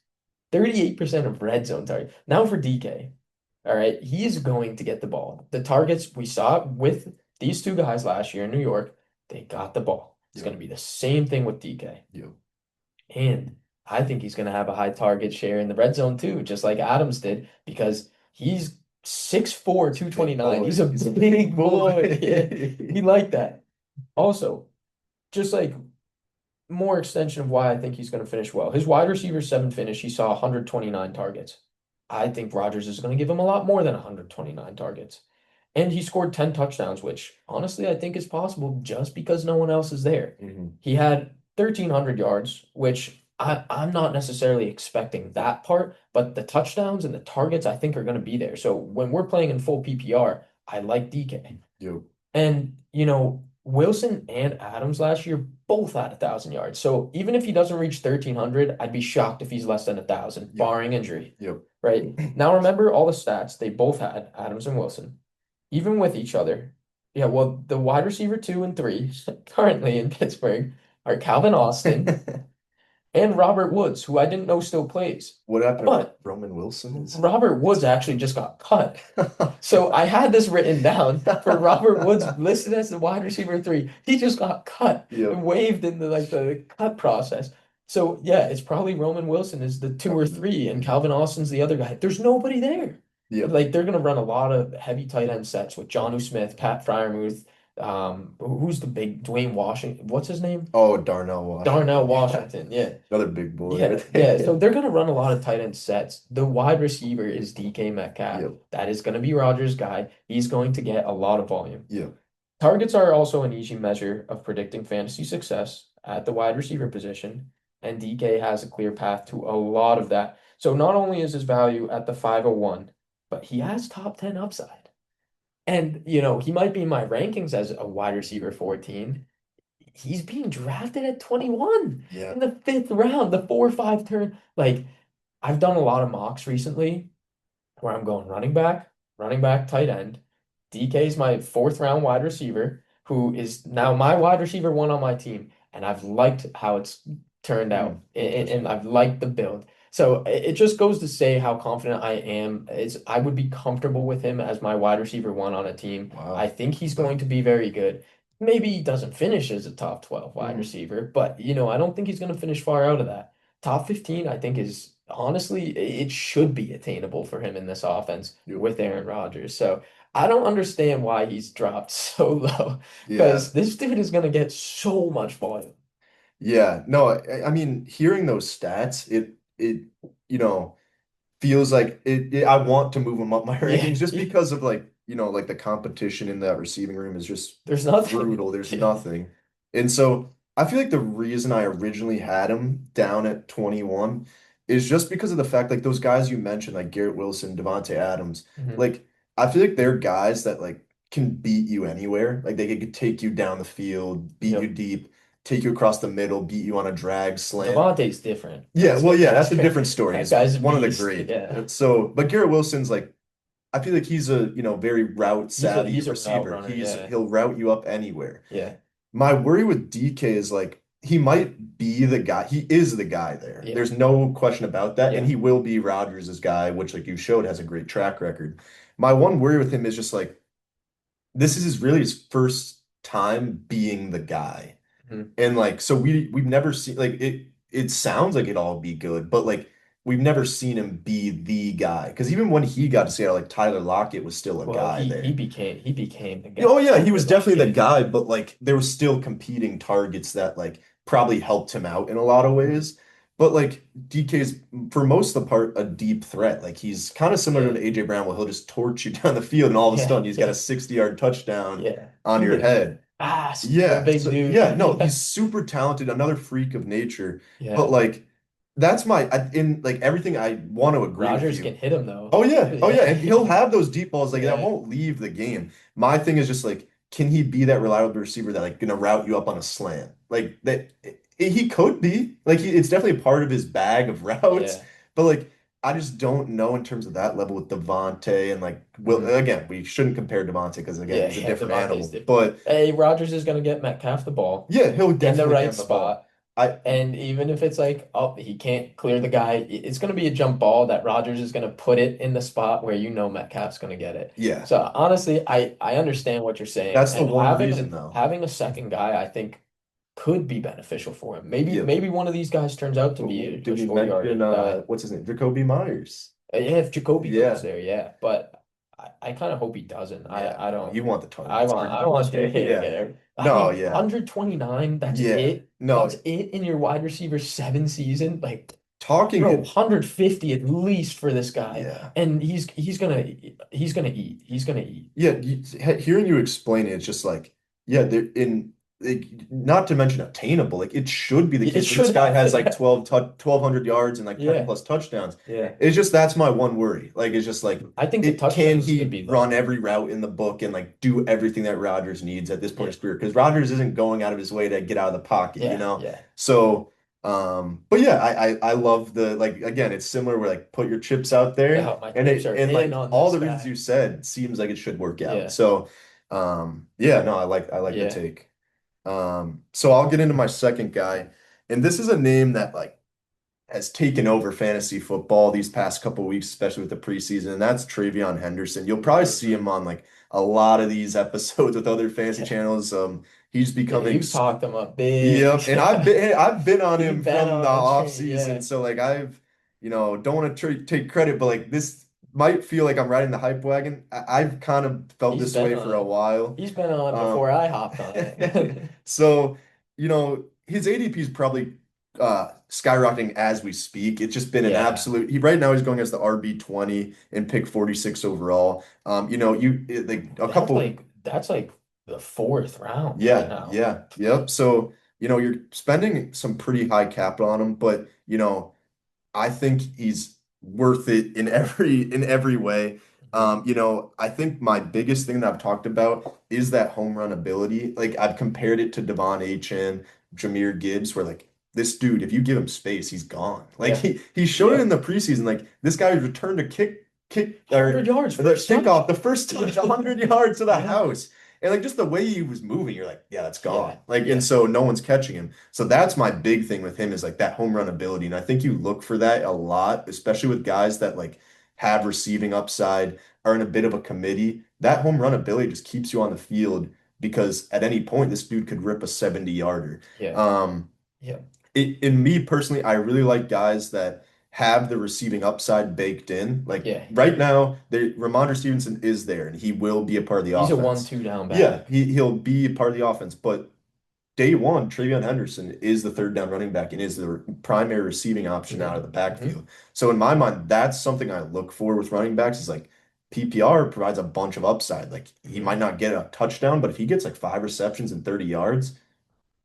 38% of red zone targets. Now for DK. All right. He is going to get the ball. The targets we saw with these 2 guys last year in New York, they got the ball. It's going Yep. to be the same thing with DK. Yep. And I think he's going to have a high target share in the red zone too, just like Adams did, because he's 6'4", Big 229. He's boy. a He's a big big boy. Yeah, we boy. like that. Also, just like more extension of why I think he's going to finish well. His wide receiver 7 finish, he saw 129 targets. I think Rodgers is going to give him a lot more than 129 targets. And he scored 10 touchdowns, which honestly I think is possible just because no one else is there. Hmm. He had 1,300 yards, which I'm not necessarily expecting that part, but the touchdowns and the targets I think are going to be there. So when we're playing in full PPR, I like DK. Yep. And, Wilson and Adams last year both had 1,000 yards. So even if he doesn't reach 1,300, I'd be shocked if he's less than 1,000, Yep. barring injury. Yep. Right? Now remember all the stats they both had, Adams and Wilson. even with each other. Yeah, well, the wide receiver 2 and 3 currently in Pittsburgh are Calvin Austin and Robert Woods, who I didn't know still plays. What happened to But Roman Wilson? Is Robert Woods actually just got cut. So I had this written down for Robert Woods listed as the wide receiver 3. He just got cut Yep. and waived in the cut process. So yeah, it's probably Roman Wilson is the 2 or 3 and Calvin Austin's the other guy. There's nobody there. Yep. Like they're gonna run a lot of heavy tight end sets with Jonnu Smith, Pat Fryermuth, who's the big Dwayne Washington? What's his name? Oh, Darnell Darnell Washington. Yeah. Washington. Yeah. Another big boy Yeah, right yeah. there. So they're going to run a lot of tight end sets. The wide receiver is DK Metcalf. Yep. That is going to be Rodgers' guy. He's going to get a lot of volume. Yep. Targets are also an easy measure of predicting fantasy success at the wide receiver position, and DK has a clear path to a lot of that. So not only is his value at the 501, but he has top 10 upside. And, he might be in my rankings as a wide receiver 14. He's being drafted at 21 Yeah. in the fifth round, the 4 or 5 turn. Like, I've done a lot of mocks recently where I'm going running back, tight end. DK is my fourth round wide receiver, who is now my wide receiver 1 on my team. And I've liked how it's turned out. And Interesting. I've liked the build. So it just goes to say how confident I am. I would be comfortable with him as my wide receiver 1 on a team. I Wow. think he's going to be very good. Maybe he doesn't finish as a top 12 wide Mhm. receiver, but I don't think he's going to finish far out of that. Top 15, I think, is honestly, it should be attainable for him in this offense Yep. with Aaron Rodgers. So I don't understand why he's dropped so low Yeah. because this dude is going to get so much volume. Yeah. No, I mean, hearing those stats, you know, feels like I want to move him up my Yeah, rankings just yeah. because of like, like the competition in that receiving room is just There's nothing. brutal. There's nothing. And so I feel like the reason I originally had him down at 21 is just because of the fact like those guys you mentioned, like Garrett Wilson, Devontae Adams, Mhm. like I feel like they're guys that like can beat you anywhere. Like they could take you down the field, beat you Yep. deep, take you across the middle, beat you on a drag slant. Devontae's different. Yeah, well, yeah, that's a Different. different story. That He's guy's a one of the beast. great. Yeah. So, but Garrett Wilson's like, I feel like he's a, very route He's a savvy he's a route receiver. runner. Yeah. He'll route you up anywhere. Yeah. My worry with DK is like he might be the guy. He is the guy there. Yeah. There's no question about that, and Yeah. he will be Rodgers' guy, which like you showed has a great track record. My one worry with him is just like this is his first time being the guy. Mhm. And like, so we've never seen like it sounds like it'd all be good, but like we've never seen him be the guy. Because even when he got to Seattle, like Tyler Lockett was still a Well, guy he there. became the Oh guy yeah, he after was definitely the Lockett. guy, but like there were still competing targets that like probably helped him out in a lot of Mhm. ways. But like DK's for most of the part a deep threat. Like he's kind of similar Yeah. to AJ Brown, where he'll just torch you down the field and all of a Yeah. sudden he's got a Yeah. 60-yard touchdown Yeah. on Dude your is head. fast for a Yeah, big so dude. yeah, no, Yeah. he's super talented, another freak of nature. But Yeah. like that's in like everything I want to agree with Rogers you. can hit him though. Oh yeah. Oh yeah, Yeah. and he'll have those deep balls like that Yeah. won't leave the game. My thing is just like can he be that reliable receiver that like gonna route you up on a slant? Like that he could be. Like it's definitely a part of his bag of routes, Yeah. but like I just don't know in terms of that level with Devontae and like Will Mhm. again, we shouldn't compare Devontae because again, Yeah. he's a Yeah. different Devontae's animal. different. But Hey, Rogers is gonna get Metcalf the ball yeah, he'll in the definitely right get the ball. spot. I And even if it's like, oh, he can't clear the guy, it's going to be a jump ball that Rogers is going to put it in the spot where Metcalf's going to get it. yeah, So honestly, I understand what you're saying, that's the and one reason though. having a second guy, I think, could be beneficial for him. Yeah. Maybe one of these guys turns out to be Did a we short mention yardage guy. what's his name? Jacoby Myers. Yeah, if Jacoby goes Yeah. there, yeah, but I kind of hope he doesn't. Yeah. I No, don't. you want the targets for I want JK to Yeah. get it. I No, mean, yeah. 129, that's Yeah. it. That's No, it in your wide receiver 7 season. Like, bro, talking 150 at least for this guy. yeah. And he's gonna eat. He's gonna eat. Yeah, hearing you explain it, it's just like, yeah, they're in like, not to mention attainable. Like it should be the It case where this should guy has like happen. 1,200 yards and like 10 Yeah, plus touchdowns. yeah. It's just that's my one worry. Like it's just like I think the it can touchdowns could he be run low. every route in the book and like do everything that Rodgers needs at this point in Yeah, his career? Because Rodgers isn't going out of his way to get out of the pocket, you yeah, know? yeah. So But yeah, I love the like again, it's similar where like put your chips out there Oh, my and chips it are and in like on all this the reasons guy. you said seems like it should work out. Yeah. So yeah, no, I like the Yeah. take. So I'll get into my second guy, and this is a name that like has taken over fantasy football these past couple weeks, especially with the preseason, and that's Travion Henderson. You'll probably see Hmm. him on like a lot of these episodes with other fantasy Yeah. channels. He's Yeah. becoming You've talked him up big. Yep, and I've been on You've him been from the on the off train. season, Yeah. so like I've don't want to tr take credit, but like this might feel like I'm riding the hype wagon. I've kind of felt He's this been way on for a it. while. He's been on it Um, before I hopped on it. so his ADP is probably skyrocketing as we speak. It's just been an Yeah. absolute. He right now he's going as the RB20 and pick 46 overall. Like a couple. That's like the fourth round right Yeah, now. yeah, yep. So, you're spending some pretty high capital on him, but I think he's worth it in every way. Hmm. I think my biggest thing that I've talked about is that home run ability. Like I've compared it to Devon Achane, Jahmyr Gibbs, where like this dude, if you give him space, he's gone. Like Yeah. he showed it in Yep. the preseason. Like this guy returned a kick or 100 yards, the first touch. kickoff, the first touch, Yeah. 100 yards to the Yeah. house. And like just the way he was moving, you're like, yeah, that's gone. Yeah. Like, and Yeah. so no one's catching him. So that's my big thing with him is like that home run ability. And I think you look for that a lot, especially with guys that like have receiving upside, are in a bit of a committee. That home run ability just keeps you on the field because at any point this dude could rip a 70 yarder. Yeah. Um, Yeah. in me personally, I really like guys that have the receiving upside baked in. Like Yeah. right now, Ramondre Stevenson is there and he will be a part of the He's a offense. 1-2 down Yeah, back. he'll be a part of the offense, but day one, Travion Henderson is the third down running back and is the primary receiving option out Hmm. of the Hmm. backfield. So in my mind, that's something I look for with running backs is like PPR provides a bunch of upside. Like he Hmm. might not get a touchdown, but if he gets like 5 receptions and 30 yards,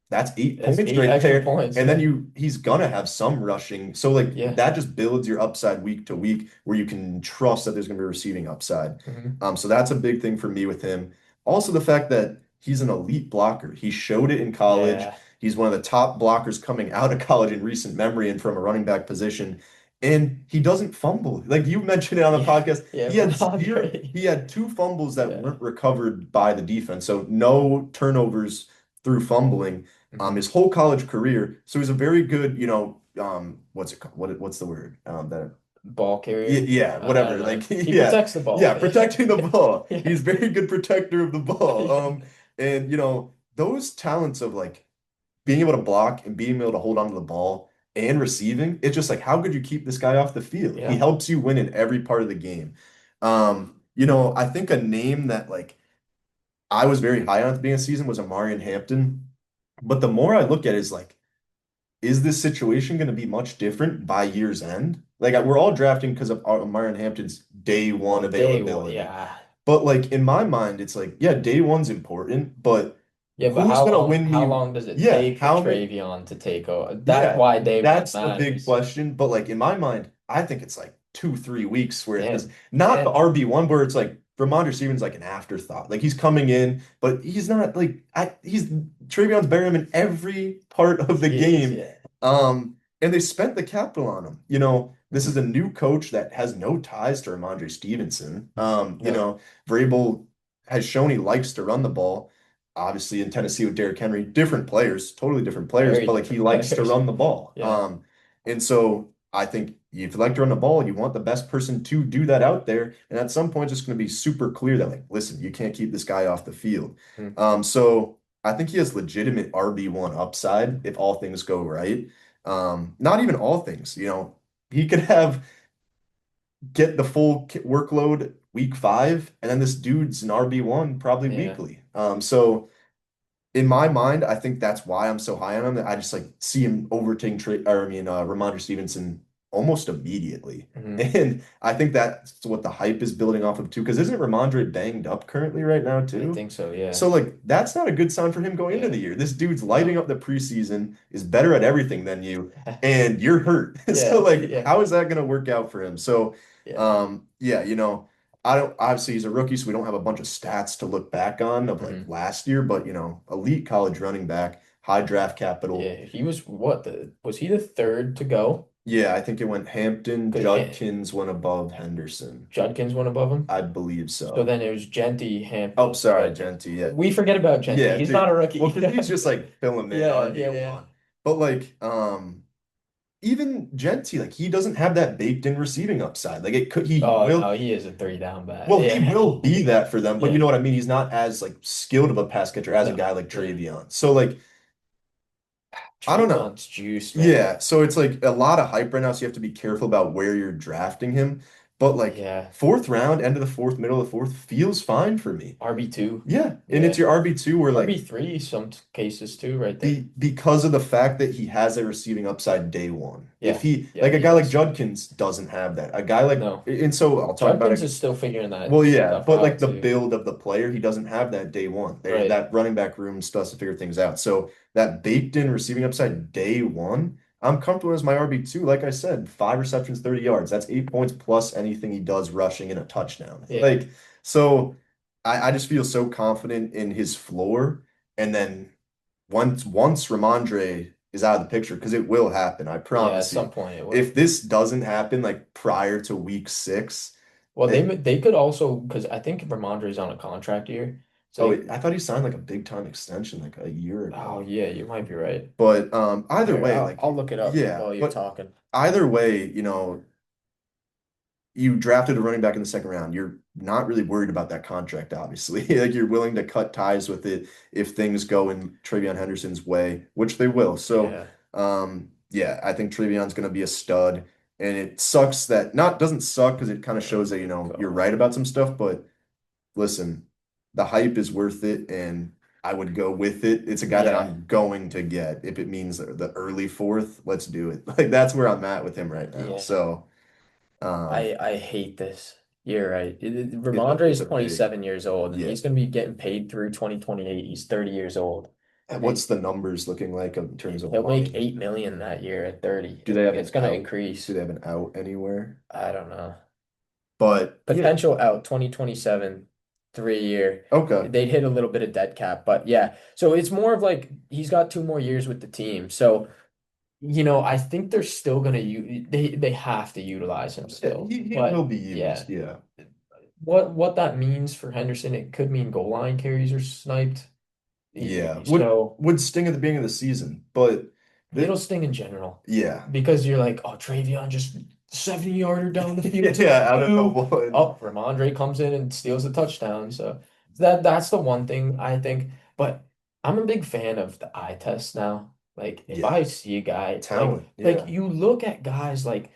that's 8 points That's eight right extra there. points. And then Yeah. he's gonna have some rushing. So like Yeah. that just builds your upside week to week where you can trust that there's gonna be receiving upside. Hmm. So that's a big thing for me with him. Also the fact that he's an elite blocker. He showed it in college. Yeah. He's one of the top blockers coming out of college in recent memory and from a running back position. And he doesn't fumble. Like you mentioned it on the Yeah. podcast, Yeah. he had zero, Ramondre. he had 2 fumbles that Yeah. weren't recovered by the defense. So no turnovers through fumbling Hmm. his whole college career. So he's a very good, what's it called? What's the word? That Ball carrier. yeah, I don't whatever. know. Like He yeah, protects the ball. yeah, protecting the ball. Yeah. He's very good protector of the ball. Yeah. And those talents of like being able to block and being able to hold onto the ball and receiving, it's just like how could you keep this guy off the field? He Yeah. helps you win in every part of the game. I think a name that like I was very high on at the beginning of the season was Amarian Hampton. But the more I look at it is like, is this situation going to be much different by year's end? Like we're all drafting because of Amarian Hampton's day one Well, day one. availability. Yeah. But like in my mind, it's like, yeah, day one's important, but Yeah, but who's gonna win how me? long does it Yeah, take for how many? Travion to take over? That's Yeah, why day one that's the big matters. question. But like in my mind, I think it's like 2, 3 weeks where because Damn. not the Damn. RB1 where it's like Ramondre Stevens like an afterthought. Like he's coming in, but he's not like he's Travion's better than him in every part of the He is, game. yeah. And they spent the capital on him. This is Hmm. a new coach that has no ties to Ramondre Stevenson. No, Vrabel has shown he likes to run the ball obviously in Tennessee with Derrick Henry, different players, totally different players, very but like he different likes to players. run the ball. Yeah. And so I think if you like to run the ball, you want the best person to do that out there. And at some point, it's just going to be super clear that like, listen, you can't keep this guy off the field. Mhm. So I think he has legitimate RB1 upside if all things go right. Not even all things, he could have get the full workload week 5, and then this dude's an RB1 probably Yeah. weekly. So in my mind, I think that's why I'm so high on him. That I just like see him overtaking Ramondre Stevenson almost immediately. Hmm. And I think that's what the hype is building off of too. Because isn't Ramondre banged up currently right now I too? think so, yeah. So like that's not a good sign for him going into Yeah. the year. This dude's lighting No. up the preseason, is better at everything than you, and you're hurt. So Yeah. like, Yeah. how is that going to work out for him? So, Yeah. yeah, I don't obviously he's a rookie, so we don't have a bunch of stats to look back on of like Hmm. last year, but elite college running back, high draft capital. Yeah, he was was he the third to go? Yeah, I think it went Hampton, Because Judkins went above Henderson. Judkins went above him. I believe So so. then it was Genty, Oh, Hampton, sorry, but Genty. Yeah. we forget about Genty. Yeah, He's not dude. a Well, rookie. because he's just like filling in Yeah, yeah, yeah. RB1. But like, even Genty, like he doesn't have that baked in receiving upside. Like it could he Oh will no, he is a three down bat. well, he Yeah, will be that for them, but you yeah. know what I mean? He's not as like skilled of a pass catcher as a No, guy like yeah. Travion. So like, I don't know. Trayvon's juice, man. Yeah, so it's like a lot of hype right now, so you have to be careful about where you're drafting him. But like Yeah, fourth round, end of the fourth, middle of the fourth feels fine for me. RB2. Yeah, and it's Yeah, your RB2 where like RB3 some cases too, right there. because of the fact that he has a receiving upside day one. If Yeah, he yeah, like a he guy like does. Judkins doesn't have that. A guy like No, and so I'll talk about Judkins it. is still figuring that Well, yeah, stuff but like out the too. build of the player, he doesn't have that day one. There, Right. that running back room still has to figure things out. So that baked in receiving upside day one, I'm comfortable as my RB2. Like I said, 5 receptions, 30 yards. That's 8 points plus anything he does rushing in a touchdown. Yeah, Like, so I just feel so confident in his floor. And then once Ramondre is out of the picture, because it will happen, I yeah. At promise you. some point it will. If this doesn't happen like prior to week 6, Well, it, they could also because I think Ramondre's on a contract year. It's oh, like, I thought he signed like a big time extension like a year oh ago. yeah, you might be right. But either Here, way, I'll like look it up yeah, while you're but talking. either way, you drafted a running back in the second round. You're not really worried about that contract, obviously. Like you're willing to cut ties with it if things go in Travion Henderson's way, which they will. So Yeah. yeah, I think Travion's gonna be a stud. And it sucks that not doesn't suck because it kind of Oh shows that, my you're God. right about some stuff, but listen, the hype is worth it, and I would go with it. It's a guy that Yeah. I'm going to get. If it means the early fourth, let's do it. Like that's where I'm at with him right now. Yeah. So, I hate this. You're right. Ramondre it's is a big, 27 years old and yeah. he's going to be getting paid through 2028. He's 30 years old. What's And the numbers looking like in terms of he'll make money? 8 million that year at 30. Do they have It's an going to out? Do increase. they have an out anywhere? I don't know. But yeah, Potential out 2027, 3 year. okay. They'd hit a little bit of dead cap, but yeah. So it's more of like he's got 2 more years with the team. So, I think they're still gonna they have to utilize him Yeah, still. he will But be yeah, used. Yeah. what that means for Henderson, it could mean goal line carries are sniped. Yeah. So Would sting at the beginning of the season, but it'll the sting in general yeah. because you're like, oh, Travion just 70-yarder down the field to Yeah, out of the two. one. Oh, Ramondre comes in and steals a touchdown. So that's the one thing I think. But I'm a big fan of the eye test now. Like if Yeah. I see a guy Talent. like Yeah. you look at guys like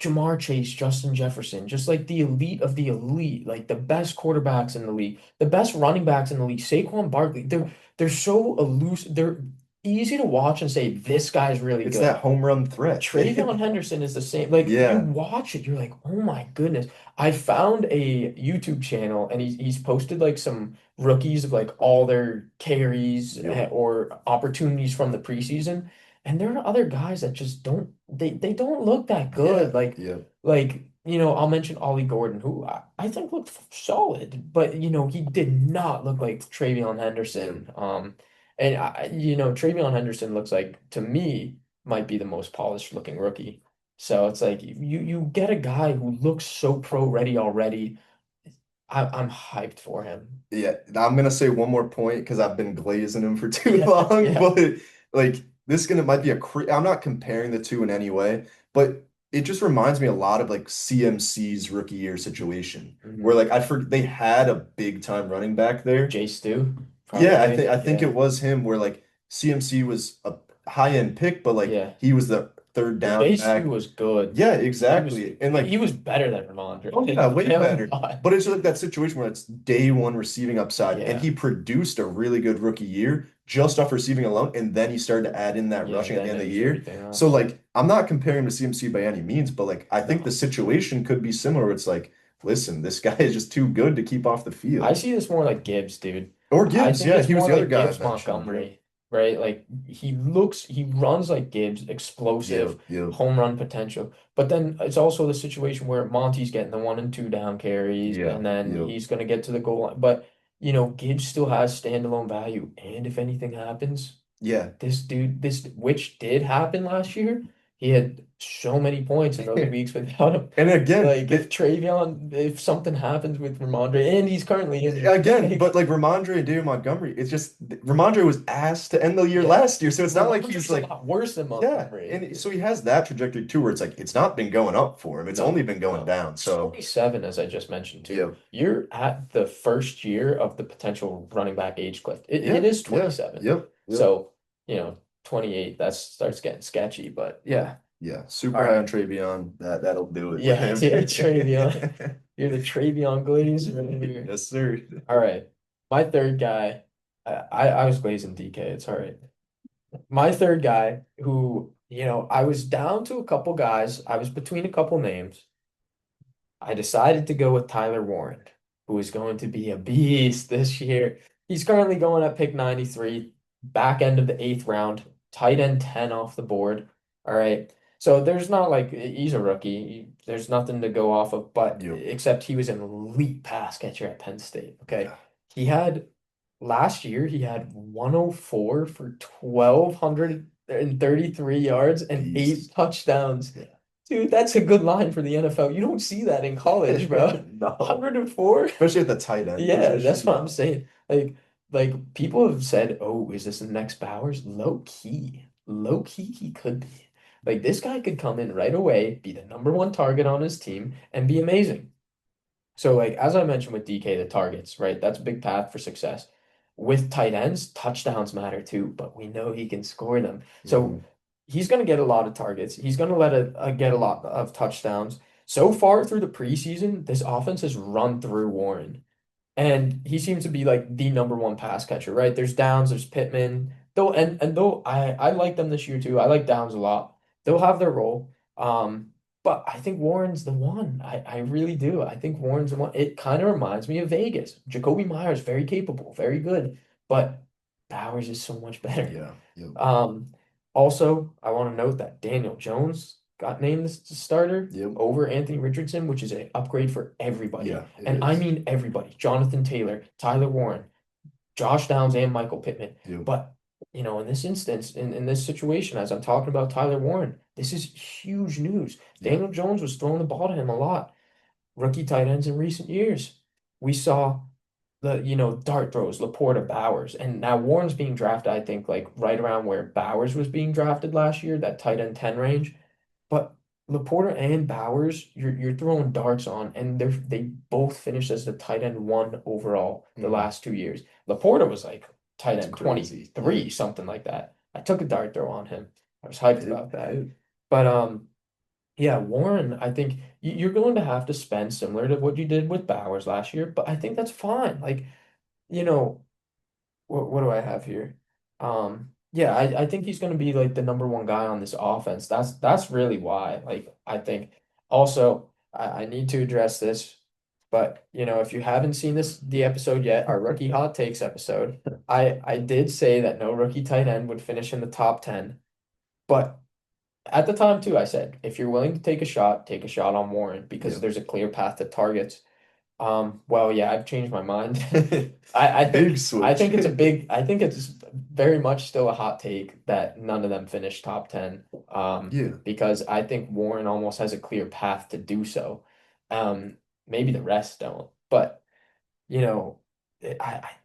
Jamar Chase, Justin Jefferson, just like the elite of the elite, like the best quarterbacks in the league, the best running backs in the league, Saquon Barkley, they're so elusive. They're easy to watch and say this guy's really It's that good. home run threat. Travion Henderson is the same. Like you Yeah. watch it, you're like, oh my goodness. I found a YouTube channel and he's posted like some rookies of like all their carries Yep. or opportunities from the preseason. And there are other guys that just they don't look that good. Yeah. Like Yep. like I'll mention Ollie Gordon, who I think looked solid, but he did not look like Travion Yep. Henderson. And Travion Henderson looks like to me might be the most polished looking rookie. So it's like you get a guy who looks so pro ready already. I'm hyped for him. Yeah. I'm gonna say one more point because I've been glazing him for too Yeah, long, yeah. but like this gonna might be I'm not comparing the two in any way, but it just reminds me a lot of like CMC's rookie year situation where Hmm. like they had a big time running back there. Jay Stu, Yeah, probably. I think Yeah, it was him where like CMC was a high end pick, but like yeah. he was the third Well, down Jay Stu back. was good. Yeah, He was exactly. And he like, was better than Ramondre. oh yeah, way Him, better. but But it's like that situation where it's day one receiving upside, and yeah, he produced a really good rookie year just off receiving alone, and then he started to add in that yeah. rushing at the Then end it of the was year. everything So else. like, I'm not comparing him to CMC by any means, but like, I think the No. situation could be similar. It's like, listen, this guy is just too good to keep off the I field. see this more like Gibbs, dude. Or I Gibbs, think yeah, it's he was more the other like guy I Gibbs mentioned. Yep, Montgomery, right? Like he runs like Gibbs, explosive, yep, yep, home run potential. But then it's also the situation where Monty's getting the 1 and 2 down carries, yeah, and then yep. he's gonna get to the goal line. But Gibbs still has standalone value, and if anything happens, Yeah. Which did happen last year. He had so many points in those weeks without him. And again, Like if something happens with Ramondre, and he's currently injured, again, but like like Ramondre and David Montgomery, it's just Ramondre was asked to end the year yeah, last year, so it's not like he's Ramondre's a like, lot worse than yeah, Montgomery. and so he has that trajectory too, where it's like it's not been going up for him; it's only No, been going no. down. He's So 27, as I just mentioned too. yeah, You're at the first year of the potential running back age cliff. It yeah, is yeah, 27. yep, yep, So, 28, that starts getting sketchy, but yeah. yeah. All Super high on right. Travion. That'll do it with Yeah, him. yeah, Travion. You're the Travion Glazer over here. Yes, sir. All right. My third guy, I was glazing DK. It's all right. My third guy, who, I was down to a couple guys. I was between a couple names. I decided to go with Tyler Warren, who is going to be a beast this year. He's currently going at pick 93, back end of the eighth round, tight end 10 off the board. All right. So there's not like he's a rookie. There's nothing to go off of, but Yep. except he was an elite pass catcher at Penn State. Okay. Yeah. He had last year, he had 104 for 1,233 yards and eight Beast. touchdowns. Yeah. Dude, that's a good line for the NFL. You don't see that in college, bro. No. 104? Especially at the tight end Yeah, position. that's what I'm No. saying. Like people have said, "Oh, is this the next Bowers?" Low key. Low key he could be. Like this guy could come in right away, be the number one target on his team, and be amazing. So, like as I mentioned with DK, the targets, right? That's a big path for success. With tight ends, touchdowns matter too, but we know he can score them. So Mhm. he's going to get a lot of targets. He's going to get a lot of touchdowns. So far through the preseason, this offense has run through Warren. And he seems to be like the number one pass catcher, right? There's Downs, there's Pittman. Though I like them this year too. I like Downs a lot. They'll have their role. But I think Warren's the one. I really do. I think Warren's the one. It kind of reminds me of Vegas. Jacoby Myers, very capable, very good, but Bowers is so much better. Yeah. Yep. Um, Also, I want to note that Daniel Jones got named the starter Yep. over Anthony Richardson, which is an upgrade for everybody. Yeah, it And I is. mean everybody. Jonathan Taylor, Tyler Warren, Josh Downs, and Michael Pittman. Yep. But, in this instance, in this situation, as I'm talking about Tyler Warren, this is huge news. Yeah. Daniel Jones was throwing the ball to him a lot. Rookie tight ends in recent years. We saw dart throws, Laporta, Bowers. And now Warren's being drafted, I think, like right around where Bowers was being drafted last year, that tight end 10 range. But Laporta and Bowers, you're throwing darts on, and they both finished as the tight end one overall the Hmm. last 2 years. Laporta was like tight That's end crazy. Yeah. 23, something like that. I took a dart throw on him. I was hyped It, about that. it, But yeah, Warren, I think you're going to have to spend similar to what you did with Bowers last year, but I think that's fine. Like, you know, what do I have here? Yeah, I think he's going to be like the number one guy on this offense. That's really why. Like, I think also I need to address this, but if you haven't seen the episode yet, our rookie hot takes episode, I did say that no rookie tight end would finish in the top 10, but at the time too, I said if you're willing to take a shot on Warren because yeah. there's a clear path to targets. Well, yeah, I've changed my mind. I Big think I switch. think it's a big I think it's very much still a hot take that none of them finished top 10. Yeah. Because I think Warren almost has a clear path to do so. Maybe the rest don't, but you know,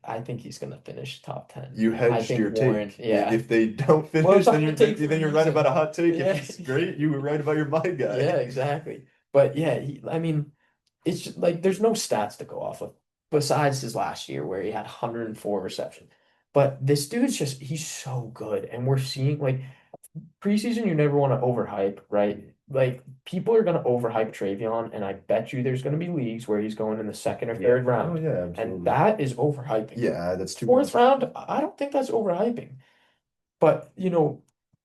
I think he's gonna finish top 10. You I hedged think your Warren, take. yeah. If they don't Well, finish, it's a then hot take for a you're right about a reason. hot take. If Yeah. he's great, you were right about your my Yeah, guy. exactly. But yeah, I mean, it's just, like there's no stats to go off of besides his last year where he had 104 receptions. But this dude's just he's so good, and we're seeing like preseason. You never want to overhype, right? Like people are gonna overhype Travion, and I bet you there's gonna be leagues where he's going in the second or Yeah. third Oh round, yeah, and absolutely. that is overhyping. Yeah, that's too Fourth much. round, I don't think that's overhyping. But,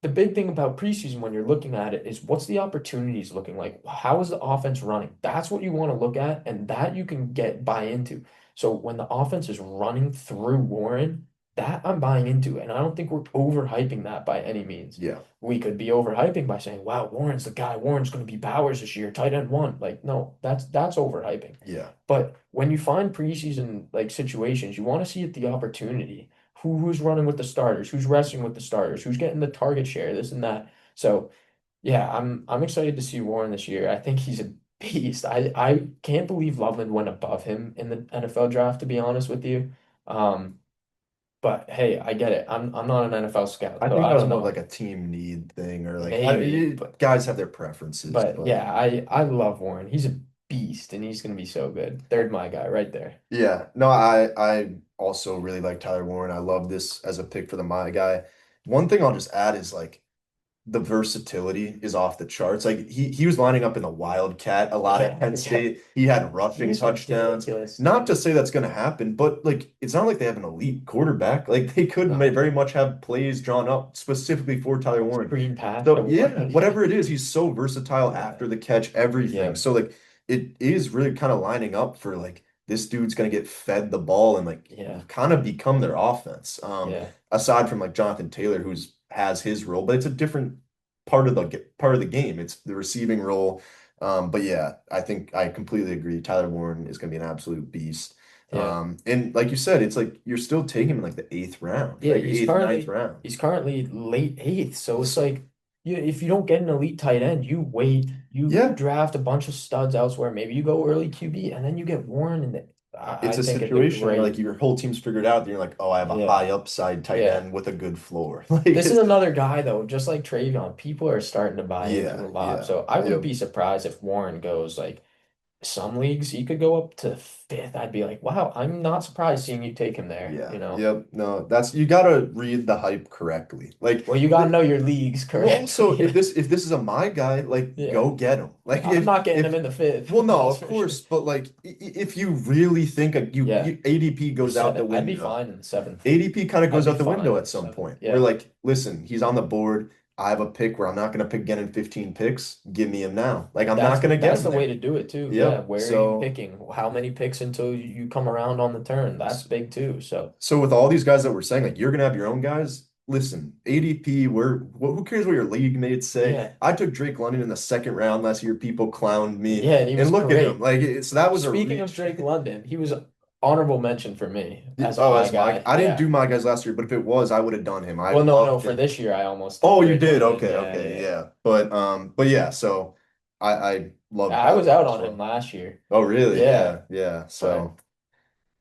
the big thing about preseason when you're looking at it is what's the opportunities looking like? How is the offense running? That's what you want to look at, and that you can buy into. So when the offense is running through Warren, that I'm buying into, and I don't think we're overhyping that by any means. Yeah. We could be overhyping by saying, "Wow, Warren's the guy. Warren's going to be Bowers this year, tight end one." Like, no, that's overhyping. Yeah. But when you find preseason like situations, you want to see it the opportunity. who's running with the starters, who's resting with the starters, who's getting the target share, this and that. So yeah, I'm excited to see Warren this year. I think he's a beast. I can't believe Loveland went above him in the NFL draft, to be honest with you. Um, but hey, I get it. I'm not an NFL scout, I so think I that was don't more of like know. a team need thing, or like Maybe, but guys have their preferences, but yeah, I love Warren. He's a beast, and he's gonna be so good. Third my guy right there. yeah, no, I also really like Tyler Warren. I love this as a pick for the my guy. One thing I'll just add is like the versatility is off the charts. Like he was lining up in the Wildcat a lot at Yeah, Penn yeah. State. He had rushing He's touchdowns. ridiculous Not to too. say that's going to happen, but like it's not like they have an elite quarterback. Like they could No, very much have plays drawn up specifically for Tyler Warren. screen pass to So yeah, Warren. Yeah, whatever it is, he's so versatile yeah, after the catch, everything. yeah, So like it is really kind of lining up for like this dude's gonna get fed the ball and like yeah, kind of become their offense. yeah, Aside from like Jonathan Taylor, who's has his role, but it's a different part of the game. It's the receiving role. But yeah, I think I completely agree. Tyler Warren is gonna be an absolute beast. yeah. And like you said, it's like you're still taking him in like the eighth round, Yeah, like eighth, ninth round. he's currently late eighth. So it's So like if you don't get an elite tight end, you wait, you yeah, draft a bunch of studs elsewhere. Maybe you go early QB and then you get Warren and I it's a think it's a situation where like great, your whole team's figured out, and you're like, oh, I have a yeah, high upside tight yeah. end with a good floor. Like This is it's another guy though, just like Travion, people are starting to buy into a yeah, lot. yeah, So I wouldn't yep. be surprised if Warren goes like some leagues he could go up to fifth. I'd be like, wow, I'm not surprised seeing you take him there, Yeah. you know. Yep. No, that's you gotta read the hype correctly. Like Well, you gotta know your leagues well also correctly. if this is a my guy, like Yeah. go get him. Like I'm not getting him if in the fifth. well no, That's of for sure. course, but like if you really think Yeah. you ADP Or goes out the seven. I'd be window. fine in the seventh. ADP kind of I'd goes be out the fine window in at the some seventh. point. We're Yeah. like, listen, he's on the board. I have a pick where I'm not going to pick again in 15 picks. Give me him now. Like I'm not going to get That's him the way there. to do it too. Yeah. Yep. Where are you picking? How many picks until you come around on the turn? That's big too. So So with all these guys that we're saying, like you're gonna have your own guys. Listen, ADP, who cares what your league mates say? yeah. I took Drake London in the second round last year. People clowned me, Yeah, and he and was look at him. great. Like so that was a Speaking of reach. Drake London, he was honorable mention for me as a Oh, my as my guy. I didn't do Yeah. my guys last year, but if it was, I would have done him. I Well, no, loved for him. this year I almost took Oh, you Drake did? London. Okay, Yeah, okay, yeah. yeah. But yeah. So I love I Tyler was Warren out as on him well. last year. Oh, really? Yeah. Yeah, yeah. But So.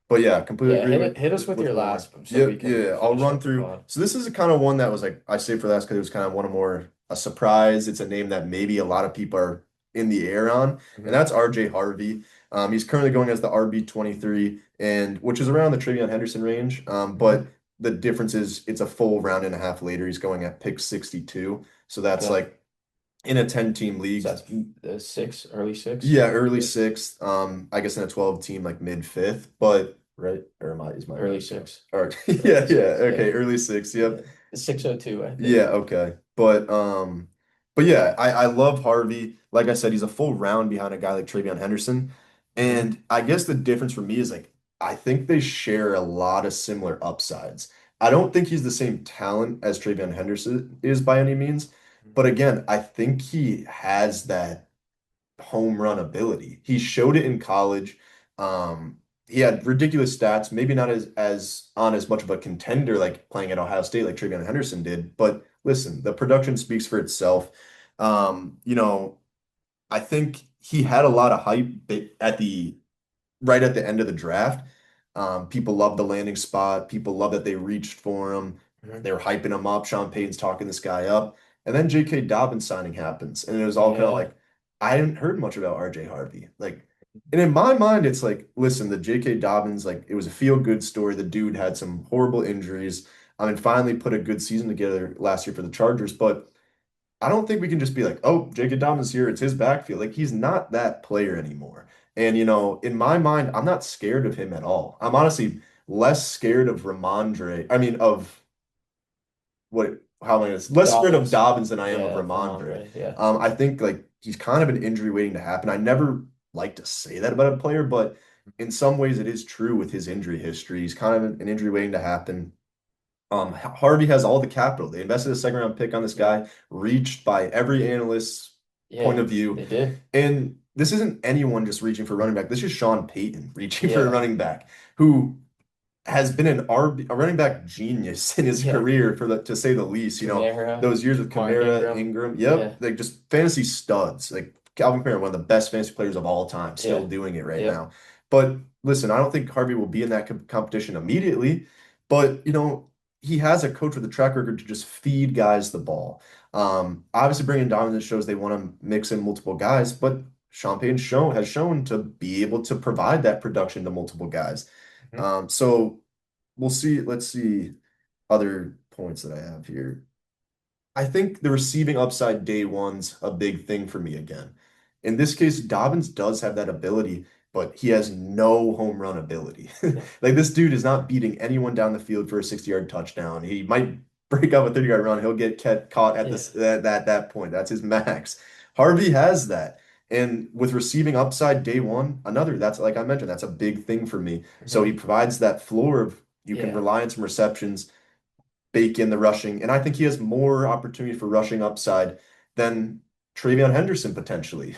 But yeah, completely yeah, agree hit us with with your Warren. last so we Yep, can yeah. I'll finish run up the through. pod. So this is a kind of one that was like I saved for last because it was kind of one of more a surprise. It's a name that maybe a lot of people are in the air on, and Hmm. that's RJ Harvey. He's currently going as the RB23, and which is around the Travion Henderson range. But Hmm. the difference is it's a full round and a half later. He's going at pick 62. So that's Okay. like in a 10-team So league. that's the six, early six. Yeah, early Yeah. sixth. I guess in a 12 team like mid fifth, but right? Or am I is my Early math correct? six. Or Early yeah, yeah. six. Yeah. Okay, early sixth. Yep. Yeah. 602, I Yeah, think. okay. But yeah, I love Harvey. Like I said, he's a full round behind a guy like Travion Henderson. Hmm. And I guess the difference for me is like I think they share a lot of similar upsides. I don't think he's the same talent as Travion Henderson is by any means. But again, I think he has that home run ability. He showed it in college. He had ridiculous stats, maybe not as on as much of a contender like playing at Ohio State like Travion Henderson did. But listen, the production speaks for itself. You know, I think he had a lot of hype at the right at the end of the draft. People loved the landing spot. People loved that they reached for him. Hmm. They were hyping him up. Sean Payton's talking this guy up. And then J.K. Dobbins signing happens. And it was all kind of Yeah. like, I hadn't heard much about R.J. Harvey. Like, and in my mind, it's like, listen, the J.K. Dobbins, like, it was a feel-good story. The dude had some horrible injuries. I mean, finally put a good season together last year for the Chargers. But I don't think we can just be like, oh, J.K. Dobbins here, it's his backfield. Like he's not that player anymore. And in my mind, I'm not scared of him at all. I'm honestly less scared of Ramondre. I mean, of what how am I gonna less scared of Dobbins. Dobbins than I am of Yeah, Ramondre. Vermondre. Yeah. I think like he's kind of an injury waiting to happen. I never like to say that about a player, but in some ways it is true with his injury history. He's kind of an injury waiting to happen. Harvey has all the capital. They invested a second round pick on this Yeah. guy, reached by every analyst's point Yeah. of view. They did. And this isn't anyone just reaching for running back. This is Sean Payton reaching for a Yeah. running back who has been an RB, a running back genius in his Yeah. career for to say the least. Kamara, Those years with Mark Kamara, Ingram. Ingram, yep, Yeah. like just fantasy studs. Like Calvin Kamara, one of the best fantasy players of all time, still Yeah. doing it right Yep. now. But listen, I don't think Harvey will be in that competition immediately, but he has a coach with a track record to just feed guys the ball. Obviously bringing Donovan shows they want to mix in multiple guys, but Sean Payton has shown to be able to provide that production to multiple guys. Mhm. So we'll see. Let's see other points that I have here. I think the receiving upside day one's a big thing for me again. In this case, Dobbins does have that ability, but he has no home run ability. Like this dude is not beating anyone down the field for a 60-yard touchdown. He might break up a 30-yard run. He'll get caught at Yeah. this that point. That's his max. Harvey has that. And with receiving upside day one, that's like I mentioned, that's a big thing for me. So he Mhm. provides that floor of you can Yeah. rely on some receptions, bake in the rushing, and I think he has more opportunity for rushing upside than Travion Henderson potentially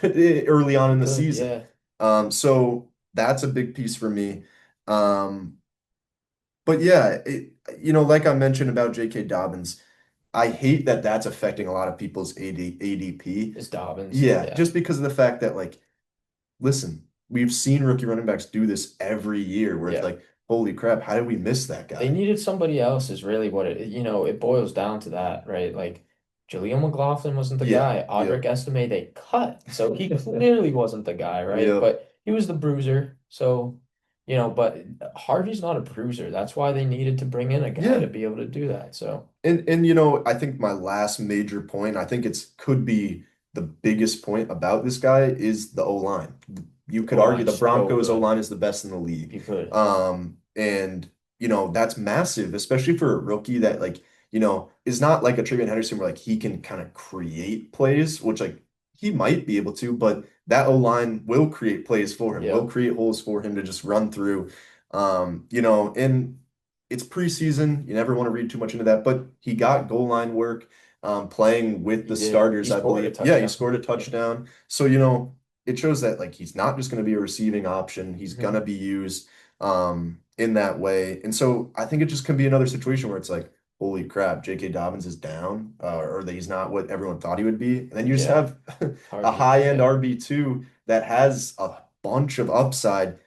early on He in the could. season. Yeah. So that's a big piece for me. Um, but yeah, like I mentioned about J.K. Dobbins, I hate that that's affecting a lot of people's ADP. Is Dobbins. Yeah, Yeah. just because of the fact that like, listen, we've seen rookie running backs do this every year, where it's Yeah. like, holy crap, how did we miss that They guy? needed somebody else is really what it boils down to that, right? Like Jaleel McLaughlin wasn't the Yeah, guy. Audric yep, Estime they cut. So he clearly wasn't the guy, right? yep. But he was the bruiser. So, but Harvey's not a bruiser. That's why they needed to bring in a guy Yeah, to be able to do that. So, and I think my last major point, I think it's could be the biggest point about this guy is the O-line. You the could argue the O-line's so Broncos good. O-line is the best in the league. You could. And that's massive, especially for a rookie that is not like a Travion Henderson where like he can kind of create plays, which like he might be able to, but that O-line will create plays for him, will Yep. create holes for him to just run through. And it's preseason. You never want to read too much into that, but he got goal line work playing with He the did. He starters, I scored a believe. Yeah, he touchdown. scored a Yeah. touchdown. So, it shows that like he's not just going to be a receiving option. He's going Mhm. to be used in that way. And so I think it just can be another situation where it's like, holy crap, J.K. Dobbins is down, or that he's not what everyone thought he would be. And then you just Yeah. have a Harvey. high-end Yeah. RB2 that has a bunch of upside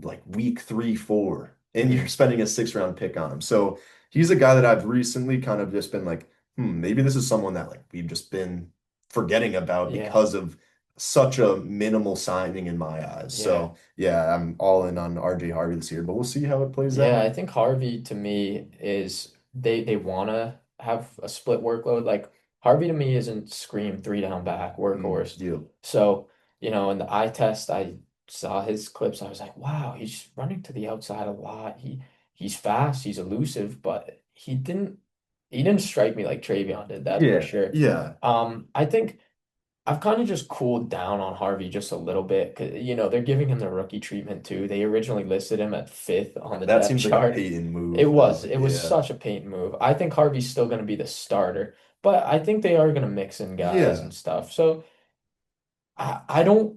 like week 3, 4, and you're Hmm. spending a 6th round pick on him. So he's a guy that I've recently kind of just been like, maybe this is someone that like we've just been forgetting about Yeah. because of such a minimal signing in my eyes. Yeah. So yeah, I'm all in on RJ Harvey this year, but we'll see how it plays Yeah, out. I think Harvey to me is they want to have a split workload. Like Harvey to me isn't scream three down back workhorse. Yeah, So, in the eye test, I saw his clips. I was like, wow, he's running to the outside a lot. He's fast, he's elusive, but he didn't strike me like Travion did, that's for yeah, sure. yeah. I think I've kind of just cooled down on Harvey just a little bit because they're giving him the rookie treatment too. They originally listed him at fifth on the That depth seems like a chart. Peyton It move was though. it was Yeah. such a paint move. I think Harvey's still going to be the starter, but I think they are going to mix in guys Yeah. and stuff. So I don't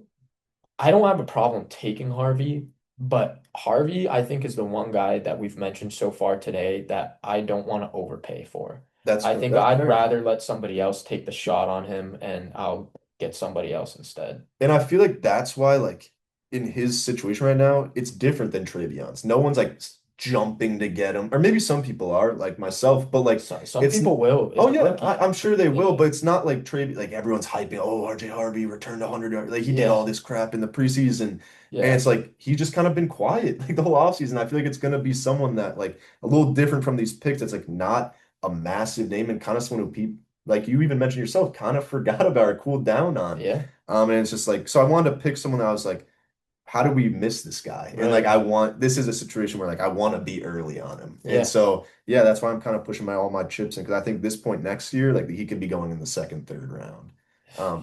have a problem taking Harvey, but Harvey I think is the one guy that we've mentioned so far today that I don't want to overpay for. I think That's I'd fair. rather let somebody else take the shot on him and I'll get somebody else instead. And I feel like that's why, like, in his situation right now, it's different than Trayvion's. No one's like jumping to get him, or maybe some people are, like myself, but like, Some it's, people will. It's oh a yeah, rookie. I'm sure they will, Yeah. but it's not like like everyone's hyping, oh, RJ Harvey returned 100 yards. Like, he did all Yeah. this crap in the preseason. And Yeah. it's like, he's just kind of been quiet like the whole offseason. I feel like it's going to be someone that, like, a little different from these picks that's like not a massive name and kind of someone who people, like you even mentioned yourself, kind of forgot about or cooled down on. Yeah. And it's just like, so I wanted to pick someone that I was like, how do we miss this guy? And like, Right. this is a situation where like, I want to be early on him. And Yeah. so, yeah, that's why I'm kind of pushing all my chips in because I think this point next year, like he could be going in the second, 3rd round.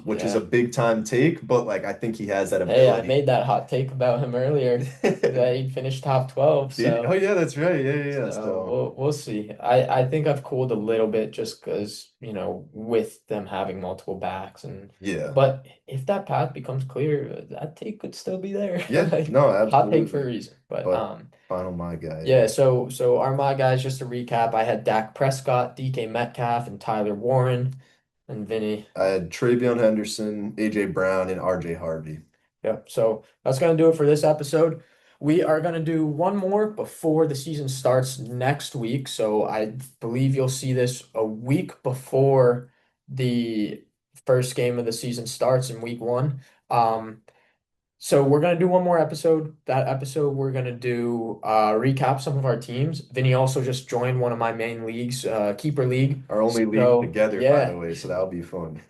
which is a Yeah. big time take, but like I think he has that Hey, I ability. made that hot take about him earlier that he'd finish top 12, Oh so yeah, that's right. Yeah, yeah, yeah. so So we'll see. I think I've cooled a little bit just because, with them having multiple backs and yeah, but if that path becomes clear, that take could still be there. yeah, Like no, hot take for absolutely. a reason. But But final my guy, yeah, yeah. so are my guys, just to recap, I had Dak Prescott, DK Metcalf, and Tyler Warren and Vinny. I had Travion Henderson, AJ Brown, and RJ Harvey. Yep. So that's going to do it for this episode. We are going to do one more before the season starts next week. So I believe you'll see this a week before the first game of the season starts in week one. Um, so we're going to do one more episode. That episode, we're going to do recap some of our teams. Vinny also just joined one of my main leagues, Keeper League. Our only league So together, by the yeah, way, so that'll be fun.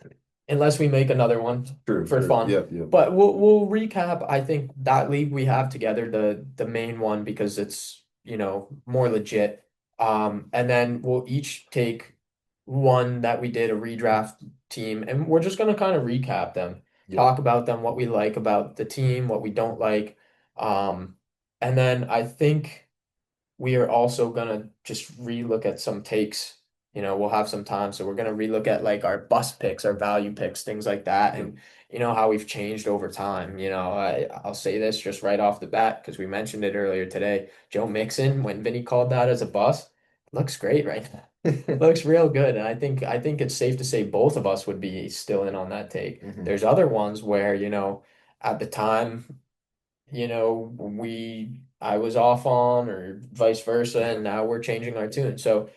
unless we make another one True, for true. fun. Yep, yep. But we'll recap, I think, that league we have together, the main one, because it's, more legit. And then we'll each take one that we did a redraft team, and we're just gonna kind of recap them, Yep. talk about them, what we like about the team, what we don't like. Um, and then I think we are also gonna just relook at some takes. We'll have some time, so we're gonna relook at like our bust picks, our value picks, things like that, Yep. and how we've changed over time. I'll say this just right off the bat because we mentioned it earlier today. Joe Mixon, when Vinny called that as a bust, looks great right now. Looks real good, and I think it's safe to say both of us would be still in on that take. hmm There's other ones where, at the time I was off on or vice versa, and now we're changing our tune. So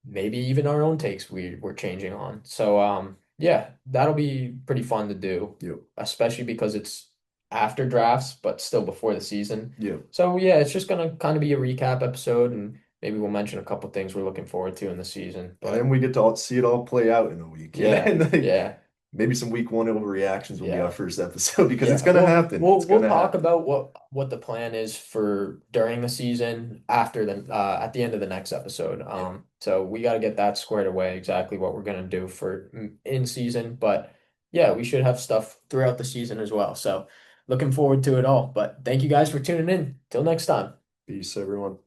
maybe even our own takes we're changing on. So yeah, that'll be pretty fun to do, Yep. especially because it's after drafts, but still before the season. Yep. So yeah, it's just gonna kind of be a recap episode, and maybe we'll mention a couple things we're looking forward to in the season. And then But we get to see it all play out in a week. And yeah, then like yeah, maybe some week one overreactions will be our yeah. first episode because it's Yeah, gonna we'll happen. we'll It's we'll gonna talk happen. about what the plan is for during the season after at the end of the next episode. Yeah. So we got to get that squared away, exactly what we're gonna do for in season. But yeah, we should have stuff throughout the season as well. So looking forward to it all. But thank you guys for tuning in. Till next time. Peace, everyone.